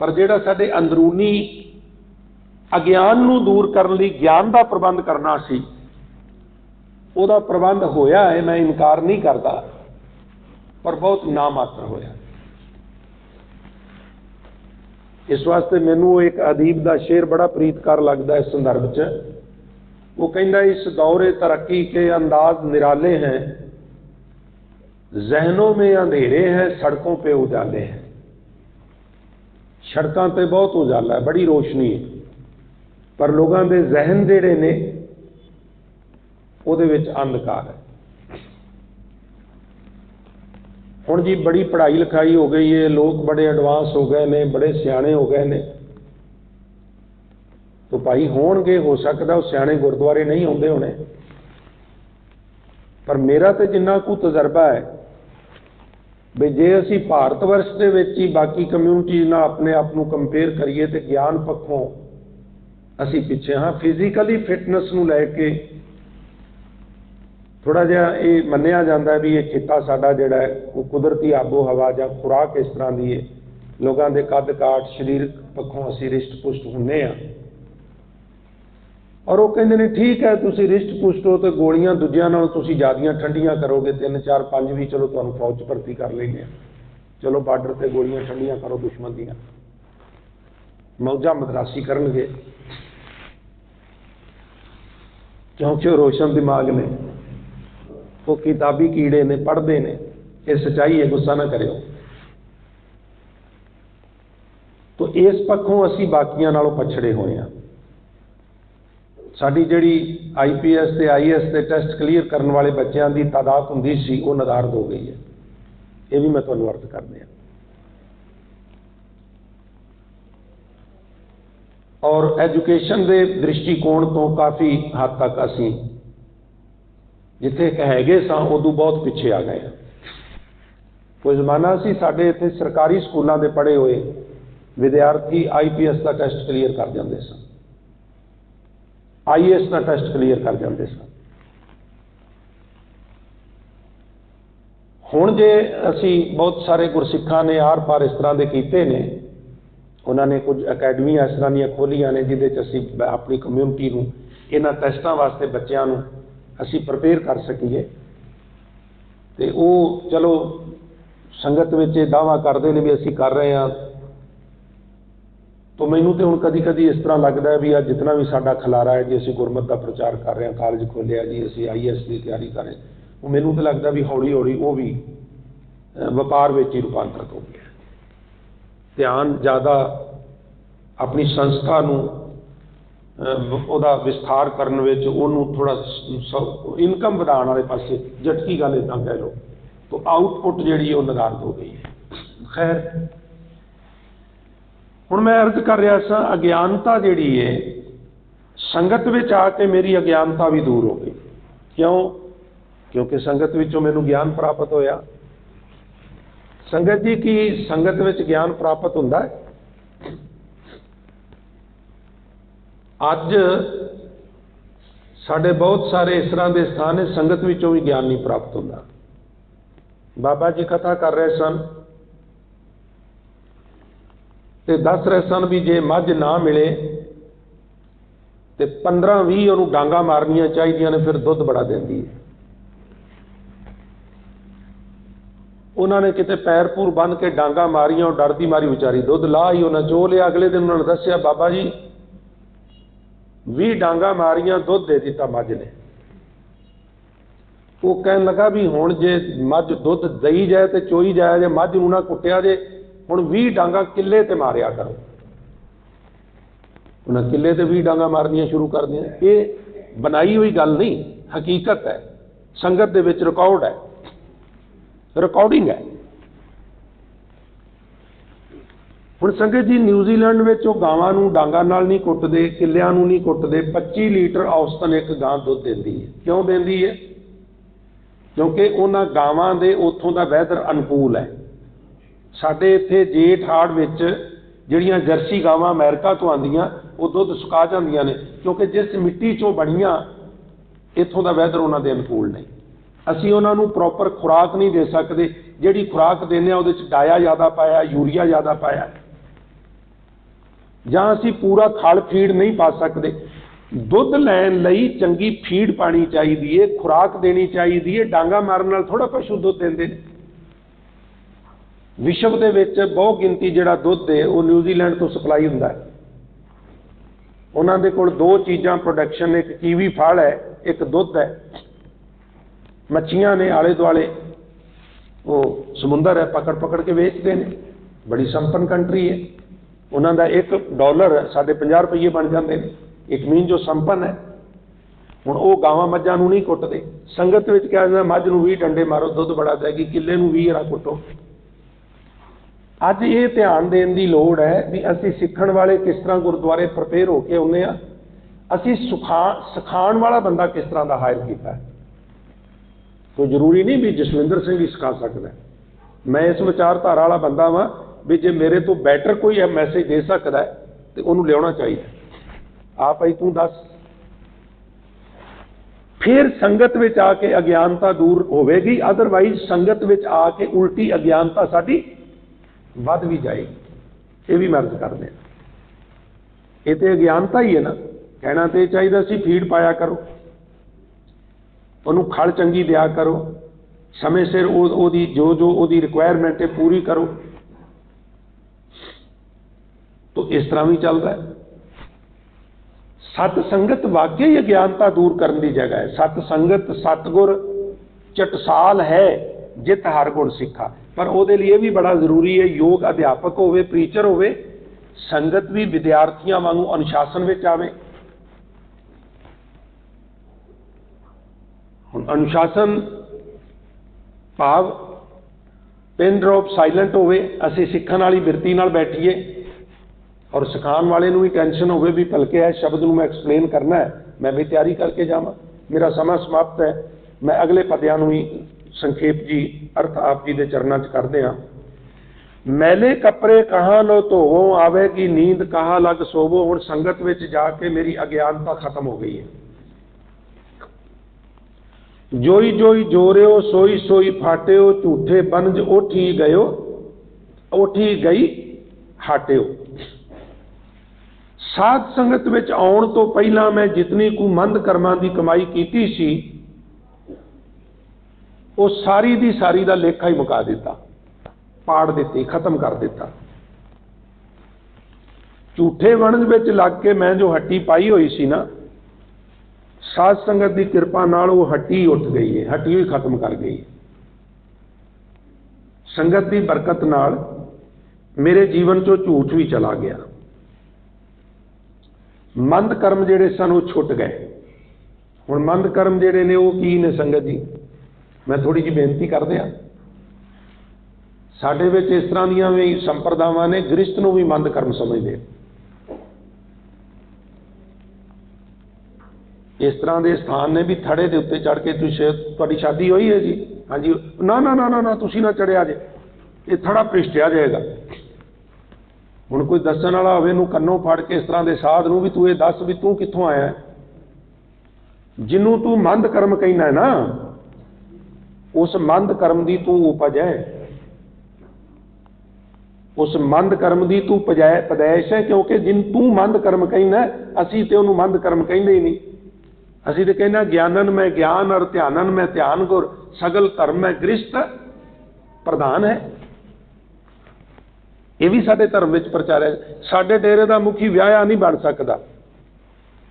पर जिहड़ा साडे अंदरूनी अज्ञान नूं दूर करने लई ज्ञान का प्रबंध करना सी, उहदा प्रबंध होया है, मैं इनकार नहीं करता, पर बहुत नामात्र होया। इस वास्ते मैनू एक अदीब का शेर बड़ा प्रीतकार लगता है इस संदर्भ च। वो कहता, इस दौरे तरक्की के अंदाज निराले हैं, जहनों में अंधेरे हैं, सड़कों पे उजाले हैं। सड़कों पे बहुत उजाला है, बड़ी रोशनी है, पर लोगों के जहन जिहड़े ने उहदे विच अंधकार है। हुण जी बड़ी पढ़ाई लिखाई हो गई है, लोग बड़े एडवांस हो गए ने, बड़े सियाणे हो गए ने, तो भाई होणगे, हो सकता वो सियाणे गुरुद्वारे नहीं आउंदे होणे, पर मेरा तो जिन्ना कुछ तजर्बा है भी जे असी भारत वर्ष दे विच ही बाकी कम्यूनिटी नाल अपने आप नूं कंपेयर करिए तो ज्ञान पक्षों असी पिछे हाँ। फिजिकली फिटनेस नूं लैके थोड़ा जिहा ये मन्निया जाता है भी ये खिता साडा जिहड़ा है वो कुदरती आबो हवा या खुराक इस तरह की है, लोगों के कद काठ शरीरक पक्षों असी रिष्ट पुष्ट हुंदे आ। और वो कहते हैं ठीक है तुसी रिष्ट पुष्ट हो तो गोलियां दूजियां नालों तुसी ज़्यादा ठंडियां करोगे, 3 4 5 भी चलो तुहानूं फौज च भर्ती कर लेंगे, चलो बार्डर से गोलियां ठंडियां करो दुश्मन दियां, मौजा मदरासी करनगे, क्योंकि वो रोशन दिमाग ने, वो किताबी कीड़े ने, पढ़ते ने। ये सच्चाई है, गुस्सा ना करियो। तो इस पक्षों असी बाकियां नालों पछड़े हुए हैं। साडी जिहड़ी IPS ते IAS के टेस्ट क्लीयर करने वाले बच्चों की तादाद हुंदी सी, वो निर्धारित हो गई है। ये भी मैं तुहानूं अर्ज कर दिया। और एजुकेशन के दृष्टिकोण तो काफ़ी हद तक असी जिथे हैगे सां उदों बहुत पिछे आ गए। कोई जमाना सी साडे इत्थे सरकारी स्कूलों के पढ़े हुए विद्यार्थी IPS का टेस्ट क्लीयर कर जाते सन, IAS का टेस्ट क्लीयर कर जाते सन। हुण जे असी बहुत सारे गुरसिखां ने आर पार इस तरह के कीते ने, उन्होंने कुछ अकैडमियां इस तरह दी खोलियां ने जिहदे च असी अपनी कम्यूनिटी नूं इन्हां टेस्टां वास्ते बच्चों नूं असी प्रिपेयर कर सकीए। तो वो चलो संगत में दावा करते हैं भी असी कर रहे हैं, तो मैनू तो हुण कदी कदी इस तरह लगता है भी आज जितना भी साडा खलारा है जी, असी गुरमत का प्रचार कर रहे हैं, कॉलेज खोलिया जी, असी IAS की तैयारी कर रहे हैं, वो मैनू तो लगता भी हौली हौली वो भी व्यापार में ही रूपांतरित हो गया। ध्यान ज़्यादा अपनी संस्था नूं ਉਹਦਾ विस्तार करने में ਉਹਨੂੰ थोड़ा इनकम ਵਧਾਉਣ वाले पासे झटकी गल इदा कह लो, तो आउटपुट जी निर्धारित हो गई है। खैर हुण मैं अर्ज कर रहा सा, अज्ञानता जी है संगत में आके मेरी अज्ञानता भी दूर हो गई। क्यों? क्योंकि संगत विचों मैनूं ज्ञान प्राप्त होया। संगत जी की संगत में ज्ञान प्राप्त हुंदा है। अज साडे बहुत सारे इस तरह के स्थान है संगत विचों भी ज्ञान नहीं प्राप्त होता। बाबा जी कथा कर रहे सन ते दस रहे सन भी जे मझ ना मिले तो 15-20 उन्होंने डांगा मारनियां चाहिए ने, फिर दुध बड़ा देंदी है। उन्होंने किते पैर पूर बन के डांगा मारियां, और डरदी मारी बेचारी दुध ला ही उन्हें चो लिया। अगले दिन उन्होंने दसिया बाबा जी 20 डांगा मारियां, दुध दे दिता मझ ने। वो कहन लगा भी हुण जे मझ दुध दई जाए तो चोई जाए, जे मझ नूं ना कुटिया जे, हुण 20 डांगा किले ते मारिया करो। उन्हें किले ते 20 डांगा मारनियां शुरू कर दियां। ये बनाई हुई गल नहीं, हकीकत है, संगत दे विच रिकॉर्ड है, रिकॉर्डिंग है। हुण संगत जी न्यूजीलैंड में गावां नूं डांगा नाल नहीं कुटदे, किलियां नूं नहीं कुटदे, 25 लीटर औसतन एक गां दुध देंदी है। क्यों देंदी है? क्योंकि उन्हां गावां दे उत्थों दा वैदर अनुकूल है। साडे इत्थे जेठ हाड़ विच जिहड़ियां जर्सी गावां अमेरिका तो आंदियां वो दुध सुका जांदियां ने, क्योंकि जिस मिट्टी चों बणियां इत्थों दा वैदर उन्हां दे अनुकूल नहीं। ਅਸੀਂ ਉਹਨਾਂ ਨੂੰ ਪ੍ਰੋਪਰ ਖੁਰਾਕ ਨਹੀਂ ਦੇ ਸਕਦੇ। ਜਿਹੜੀ ਖੁਰਾਕ ਦਿੰਦੇ ਹਾਂ ਉਹਦੇ 'ਚ ਡਾਇਆ ਜ਼ਿਆਦਾ ਪਾਇਆ, ਯੂਰੀਆ ਜ਼ਿਆਦਾ ਪਾਇਆ, ਜਾਂ ਅਸੀਂ ਪੂਰਾ ਖਲ ਫੀਡ ਨਹੀਂ ਪਾ ਸਕਦੇ। ਦੁੱਧ ਲੈਣ ਲਈ ਚੰਗੀ ਫੀਡ ਪਾਣੀ ਚਾਹੀਦੀ ਹੈ, ਖੁਰਾਕ ਦੇਣੀ ਚਾਹੀਦੀ ਹੈ। ਡਾਂਗਾ ਮਾਰਨ ਨਾਲ ਥੋੜ੍ਹਾ ਪਸ਼ੂ ਦੁੱਧ ਦਿੰਦੇ ਨੇ। ਵਿਸ਼ਵ ਦੇ ਵਿੱਚ ਬਹੁਤ ਗਿਣਤੀ ਜਿਹੜਾ ਦੁੱਧ ਹੈ ਉਹ ਨਿਊਜ਼ੀਲੈਂਡ ਤੋਂ ਸਪਲਾਈ ਹੁੰਦਾ ਹੈ। ਉਹਨਾਂ ਦੇ ਕੋਲ ਦੋ ਚੀਜ਼ਾਂ ਪ੍ਰੋਡਕਸ਼ਨ ਨੇ, ਇੱਕ ਕੀਵੀ ਫਲ ਹੈ, ਇੱਕ ਦੁੱਧ ਹੈ। ਮੱਛੀਆਂ ਨੇ ਆਲੇ ਦੁਆਲੇ, ਉਹ ਸਮੁੰਦਰ ਹੈ, ਪਕੜ ਕੇ ਵੇਚਦੇ ਨੇ। ਬੜੀ ਸੰਪन्न ਕੰਟਰੀ ਹੈ। ਉਹਨਾਂ ਦਾ $1 ਸਾਡੇ 50 ਰੁਪਏ ਬਣ ਜਾਂਦੇ ਨੇ। ਇੱਕ ਮੀਨ ਜੋ ਸੰਪन्न ਹੈ। ਹੁਣ ਉਹ ਗਾਵਾਂ ਮੱਝਾਂ ਨੂੰ ਨਹੀਂ ਕੁੱਟਦੇ। ਸੰਗਤ ਵਿੱਚ ਕਿਹਾ ਜਾਂਦਾ ਮੱਝ ਨੂੰ 20 ਡੰਡੇ ਮਾਰੋ ਦੁੱਧ ਬੜਾ ਦੇਗੀ, ਕਿੱਲੇ ਨੂੰ 20 ਕੁੱਟੋ। ਅੱਜ ਇਹ ਧਿਆਨ ਦੇਣ ਦੀ ਲੋੜ ਹੈ ਵੀ ਅਸੀਂ ਸਿੱਖਣ ਵਾਲੇ ਕਿਸ ਤਰ੍ਹਾਂ ਗੁਰਦੁਆਰੇ ਪ੍ਰਪੇਅਰ ਹੋ ਕੇ ਆਉਂਦੇ ਹਾਂ, ਅਸੀਂ ਸਿਖਾਉਣ ਵਾਲਾ ਬੰਦਾ ਕਿਸ ਤਰ੍ਹਾਂ ਦਾ ਹਾਇਰ ਕੀਤਾ ਹੈ। ਕੋਈ ਜ਼ਰੂਰੀ ਨਹੀਂ ਵੀ ਜਸਵਿੰਦਰ ਸਿੰਘ ਹੀ ਸਿਖਾ ਸਕਦਾ। ਮੈਂ ਇਸ ਵਿਚਾਰਧਾਰਾ ਵਾਲਾ ਬੰਦਾ ਵਾਂ ਵੀ ਜੇ ਮੇਰੇ ਤੋਂ ਬੈਟਰ ਕੋਈ ਮੈਸੇਜ ਦੇ ਸਕਦਾ ਹੈ ਤੇ ਉਹਨੂੰ ਲਿਆਉਣਾ ਚਾਹੀਦਾ। ਆ ਭਾਈ ਤੂੰ ਦੱਸ। ਫਿਰ ਸੰਗਤ ਵਿੱਚ ਆ ਕੇ ਅਗਿਆਨਤਾ ਦੂਰ ਹੋਵੇਗੀ, ਅਦਰਵਾਈਜ਼ ਸੰਗਤ ਵਿੱਚ ਆ ਕੇ ਉਲਟੀ ਅਗਿਆਨਤਾ ਸਾਡੀ ਵੱਧ ਵੀ ਜਾਏਗੀ। ਇਹ ਵੀ ਮਰਜ਼ ਕਰਦੇ ਹਾਂ। ਇਹ ਤੇ ਅਗਿਆਨਤਾ ਹੀ ਹੈ ਨਾ। ਕਹਿਣਾ ਤੇ ਚਾਹੀਦਾ ਸੀ ਫੀਡ ਪਾਇਆ ਕਰੋ, ਉਹਨੂੰ ਖਲ ਚੰਗੀ ਦਿਆ ਕਰੋ, ਸਮੇਂ ਸਿਰ ਉਹਦੀ ਜੋ ਉਹਦੀ ਰਿਕੁਆਇਰਮੈਂਟ ਹੈ ਪੂਰੀ ਕਰੋ। ਤਾਂ ਇਸ ਤਰ੍ਹਾਂ ਵੀ ਚੱਲਦਾ ਹੈ। ਸਤ ਸੰਗਤ ਵਾਕਈ ਅਗਿਆਨਤਾ ਦੂਰ ਕਰਨ ਦੀ ਜਗ੍ਹਾ ਹੈ। ਸਤ ਸੰਗਤ ਸਤਗੁਰ ਚਟਸਾਲ ਹੈ ਜਿਤ ਹਰ ਗੁਣ ਸਿੱਖਾ। ਪਰ ਉਹਦੇ ਲਈ ਇਹ ਵੀ ਬੜਾ ਜ਼ਰੂਰੀ ਹੈ ਯੋਗ ਅਧਿਆਪਕ ਹੋਵੇ, ਪ੍ਰੀਚਰ ਹੋਵੇ, ਸੰਗਤ ਵੀ ਵਿਦਿਆਰਥੀਆਂ ਵਾਂਗੂ ਅਨੁਸ਼ਾਸਨ ਵਿੱਚ ਆਵੇ। ਹੁਣ ਅਨੁਸ਼ਾਸਨ ਭਾਵ ਪਿਨ ਡ੍ਰੌਪ ਸਾਇਲੈਂਟ ਹੋਵੇ, ਅਸੀਂ ਸਿੱਖਣ ਵਾਲੀ ਬਿਰਤੀ ਨਾਲ ਬੈਠੀਏ ਔਰ ਸਿਖਾਉਣ ਵਾਲੇ ਨੂੰ ਵੀ ਟੈਨਸ਼ਨ ਹੋਵੇ ਵੀ ਭਲਕੇ ਹੈ ਸ਼ਬਦ ਨੂੰ ਮੈਂ ਐਕਸਪਲੇਨ ਕਰਨਾ ਹੈ, ਮੈਂ ਵੀ ਤਿਆਰੀ ਕਰਕੇ ਜਾਵਾਂ। ਮੇਰਾ ਸਮਾਂ ਸਮਾਪਤ ਹੈ। ਮੈਂ ਅਗਲੇ ਪਦਿਆਂ ਨੂੰ ਹੀ ਸੰਖੇਪ ਜੀ ਅਰਥ ਆਪ ਜੀ ਦੇ ਚਰਨਾਂ 'ਚ ਕਰਦੇ ਹਾਂ। ਮੈਲੇ ਕੱਪੜੇ ਕਹਾਂ ਲੋ ਧੋਵੋ, ਆਵੇਗੀ ਨੀਂਦ ਕਹਾਂ ਲੱਗ ਸੋਵੋ। ਹੁਣ ਸੰਗਤ ਵਿੱਚ ਜਾ ਕੇ ਮੇਰੀ ਅਗਿਆਨਤਾ ਖਤਮ ਹੋ ਗਈ ਹੈ। ਜੋਈ ਜੋਈ ਜੋਰਿਓ, ਸੋਈ ਸੋਈ ਫਾਟਿਓ, ਝੂਠੇ ਬਨਜ ਓਠੀ ਗਇਓ, ਓਠੀ ਗਈ ਹਾਟਿਓ। ਸਾਧ ਸੰਗਤ ਵਿੱਚ ਆਉਣ ਤੋਂ ਪਹਿਲਾਂ ਮੈਂ ਜਿਤਨੀ ਕੁ ਮੰਦ ਕਰਮਾਂ ਦੀ ਕਮਾਈ ਕੀਤੀ ਸੀ ਉਹ ਸਾਰੀ ਦੀ ਸਾਰੀ ਦਾ ਲੇਖਾ ਹੀ ਮੁਕਾ ਦਿੱਤਾ, ਪਾੜ ਦਿੱਤੀ, ਖਤਮ ਕਰ ਦਿੱਤਾ। ਝੂਠੇ ਵਣਜ ਵਿੱਚ ਲੱਗ ਕੇ ਮੈਂ ਜੋ ਹੱਟੀ ਪਾਈ ਹੋਈ ਸੀ ਨਾ, ਸਾਧ ਸੰਗਤ ਦੀ ਕਿਰਪਾ ਨਾਲ ਉਹ ਹੱਟੀ ਉੱਠ ਗਈ ਹੈ, ਹੱਟੀ ਹੀ ਖਤਮ ਕਰ ਗਈ। ਸੰਗਤ ਦੀ ਬਰਕਤ ਨਾਲ ਮੇਰੇ ਜੀਵਨ ਚੋਂ ਝੂਠ ਵੀ ਚਲਾ ਗਿਆ। ਮੰਦ ਕਰਮ ਜਿਹੜੇ ਸਨ ਉਹ ਛੁੱਟ ਗਏ। ਹੁਣ ਮੰਦ ਕਰਮ ਜਿਹੜੇ ਨੇ ਉਹ ਕੀ ਨੇ ਸੰਗਤ ਜੀ? ਮੈਂ ਥੋੜੀ ਜਿਹੀ ਬੇਨਤੀ ਕਰਦੇ ਹਾਂ। ਸਾਡੇ ਵਿੱਚ ਇਸ ਤਰ੍ਹਾਂ ਦੀਆਂ ਵੀ ਸੰਪਰਦਾਵਾਂ ਨੇ, ਗ੍ਰਸਤ ਨੂੰ ਵੀ ਮੰਦ ਕਰਮ ਸਮਝਦੇ। ਇਸ ਤਰ੍ਹਾਂ ਦੇ ਸਥਾਨ ਨੇ ਵੀ ਥੜੇ ਦੇ ਉੱਤੇ ਚੜ੍ਹ ਕੇ ਤੁਸੀਂ, ਤੁਹਾਡੀ ਸ਼ਾਦੀ ਹੋਈ ਹੈ ਜੀ? ਹਾਂਜੀ। ਨਾ ਨਾ ਨਾ ਨਾ ਤੁਸੀਂ ਨਾ ਚੜਿਆ ਜੇ, ਇਹ ਥੜਾ ਭ੍ਰਿਸ਼ਟਿਆ ਜਾਏਗਾ। ਹੁਣ ਕੋਈ ਦੱਸਣ ਵਾਲਾ ਹੋਵੇ ਨੂੰ ਕੰਨੋਂ ਫੜ ਕੇ ਇਸ ਤਰ੍ਹਾਂ ਦੇ ਸਾਧ ਨੂੰ ਵੀ ਤੂੰ ਇਹ ਦੱਸ ਵੀ ਤੂੰ ਕਿੱਥੋਂ ਆਇਆ। ਜਿਹਨੂੰ ਤੂੰ ਮੰਦ ਕਰਮ ਕਹਿਣਾ ਹੈ ਨਾ, ਉਸ ਮੰਦ ਕਰਮ ਦੀ ਤੂੰ ਉਪਜ ਹੈ, ਉਸ ਮੰਦ ਕਰਮ ਦੀ ਤੂੰ ਪਦੈਸ਼ ਹੈ। ਕਿਉਂਕਿ ਜਿਨ ਤੂੰ ਮੰਦ ਕਰਮ ਕਹਿਣਾ, ਅਸੀਂ ਤੇ ਉਹਨੂੰ ਮੰਦ ਕਰਮ ਕਹਿੰਦੇ ਹੀ ਨਹੀਂ। ਅਸੀਂ ਤੇ ਕਹਿੰਦਾ ਗਿਆਨਨ ਮੈਂ ਗਿਆਨ ਔਰ ਧਿਆਨਨ ਮੈਂ ਧਿਆਨ ਗੁਰ, ਸਗਲ ਧਰਮ ਮੈਂ ਗ੍ਰਸਤ ਪ੍ਰਧਾਨ ਹੈ। ਇਹ ਵੀ ਸਾਡੇ ਧਰਮ ਵਿੱਚ ਪ੍ਰਚਾਰ ਹੈ। ਸਾਡੇ ਡੇਰੇ ਦਾ ਮੁਖੀ ਵਿਆਹਿਆ ਨਹੀਂ ਬਣ ਸਕਦਾ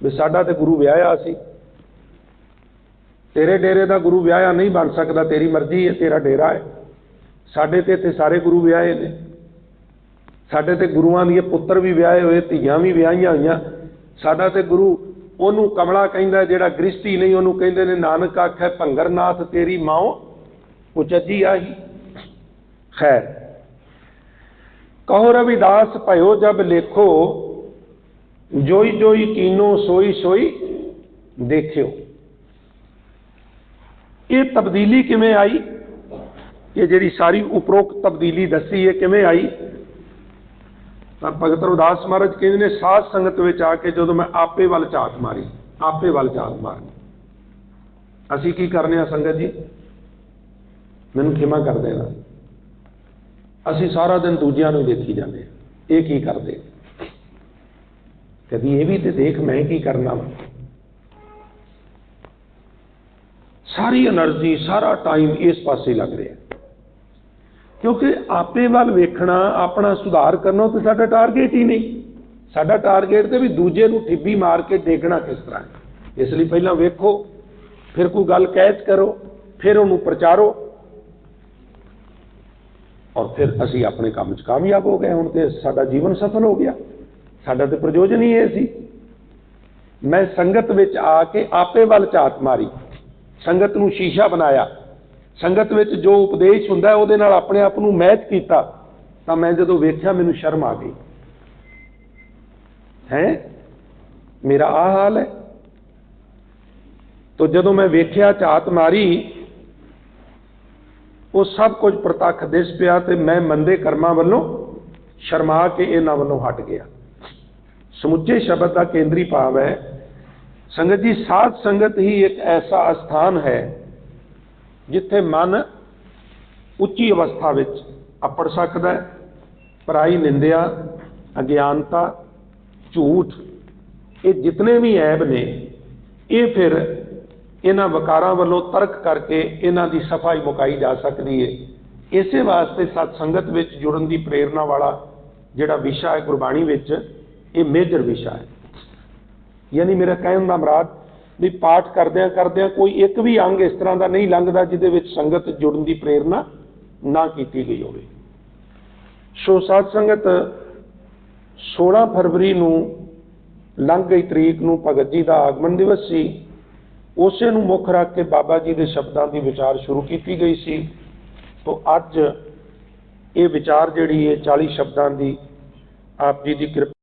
ਵੀ ਸਾਡਾ ਤੇ ਗੁਰੂ ਵਿਆਹਿਆ ਸੀ। ਤੇਰੇ ਡੇਰੇ ਦਾ ਗੁਰੂ ਵਿਆਹਿਆ ਨਹੀਂ ਬਣ ਸਕਦਾ, ਤੇਰੀ ਮਰਜ਼ੀ ਹੈ, ਤੇਰਾ ਡੇਰਾ ਹੈ। ਸਾਡੇ ਤੇ ਇੱਥੇ ਸਾਰੇ ਗੁਰੂ ਵਿਆਹੇ ਨੇ। ਸਾਡੇ ਤੇ ਗੁਰੂਆਂ ਦੇ ਪੁੱਤਰ ਵੀ ਵਿਆਹੇ ਹੋਏ, ਧੀਆਂ ਵੀ ਵਿਆਹੀਆਂ ਹੋਈਆਂ। ਸਾਡਾ ਤੇ ਗੁਰੂ ਉਹਨੂੰ ਕਮਲਾ ਕਹਿੰਦਾ ਜਿਹੜਾ ਗ੍ਰਸਤੀ ਨਹੀਂ, ਉਹਨੂੰ ਕਹਿੰਦੇ ਨੇ ਨਾਨਕ ਆਖੈ ਭੰਗਰਨਾਥ ਤੇਰੀ ਮਾਓ ਉਚਜੀ ਆਹੀ। ਖੈਰ, ਕਹੋ ਰਵਿਦਾਸ ਭਇਓ ਜਬ ਲੇਖੋ, ਜੋਈ ਜੋਈ ਕੀਨੋ ਸੋਈ ਸੋਈ ਦੇਖਿਓ। ਇਹ ਤਬਦੀਲੀ ਕਿਵੇਂ ਆਈ? ਇਹ ਜਿਹੜੀ ਸਾਰੀ ਉਪਰੋਕਤ ਤਬਦੀਲੀ ਦੱਸੀ ਹੈ ਕਿਵੇਂ ਆਈ? ਤਾਂ ਭਗਤ ਰਵਿਦਾਸ ਮਹਾਰਾਜ ਕਹਿੰਦੇ ਨੇ ਸਾਧ ਸੰਗਤ ਵਿੱਚ ਆ ਕੇ ਜਦੋਂ ਮੈਂ ਆਪੇ ਵੱਲ ਝਾਤ ਮਾਰੀ, ਆਪੇ ਵੱਲ ਝਾਤ ਮਾਰਨੀ। ਅਸੀਂ ਕੀ ਕਰਨੇ ਆ ਸੰਗਤ ਜੀ? मैनूं खिमा कर देना। असीं सारा दिन दूजिਆਂ ਨੂੰ देखी जाते, ये की करते, कभी ये भी तो देख मैं की करना वा। सारी एनर्जी सारा टाइम इस पासे लग रहा है, क्योंकि आपे वाल वेखना, अपना सुधार करना तो साडा टारगेट ही नहीं। साडा टारगेट तो भी दूजे नूं ठिब्बी मार के देखना किस तरह है। इसलिए पहला वेखो, फिर कोई गल कैच करो, फिर उन्होंने प्रचारो, और फिर असी अपने काम च कामयाब हो गए। हुण ते साडा जीवन सफल हो गया। साडा तो प्रयोजन ही ये सी। मैं संगत विच आके आपे वाल झात मारी, संगत नूं शीशा बनाया, संगत विच जो उपदेश हुंदा है उहदे नाल अपने आप नूं मैच कीता, तां मैं जदों वेख्या मैनूं शर्म आ गई है, मेरा आ हाल है। तो जदों मैं वेख्या, झात मारी, वो सब कुछ प्रतख दिस पिया, ते मैं मंदे कर्मां वल्लों शर्मा के इन्हां वल्लों हट गया। समुचे शब्द का केंद्री भाव है संगत जी, साध संगत ही एक ऐसा स्थान है जिथे मन उच्ची अवस्था विच अपड़ सकता है। पराई निंदिया, अज्ञानता, झूठ, ये जितने भी ऐब ने, ये फिर इन्हां वकारां वल्लों तर्क करके इन्हां दी सफाई मुकाई जा सकती है। इसे वास्ते सत्संगत विच जुड़न की प्रेरणा वाला जिहड़ा विशा है गुरबाणी विच, ये मेजर विशा है। यानी मेरा कहने का मुराद भी पाठ करदियां करदियां कोई एक भी अंग इस तरह का नहीं लंघदा जिहदे विच संगत जुड़न की प्रेरणा ना की गई होवे। सो साध संगत 16 फरवरी नूं लंघ गई तरीक नूं भगत जी का आगमन दिवस सी। उसे नूं मुख रख के बाबा जी के शब्दों की विचार शुरू की गई सी। तो अज ये विचार जिहड़ी है 40 शब्दों की आप जी की कृपा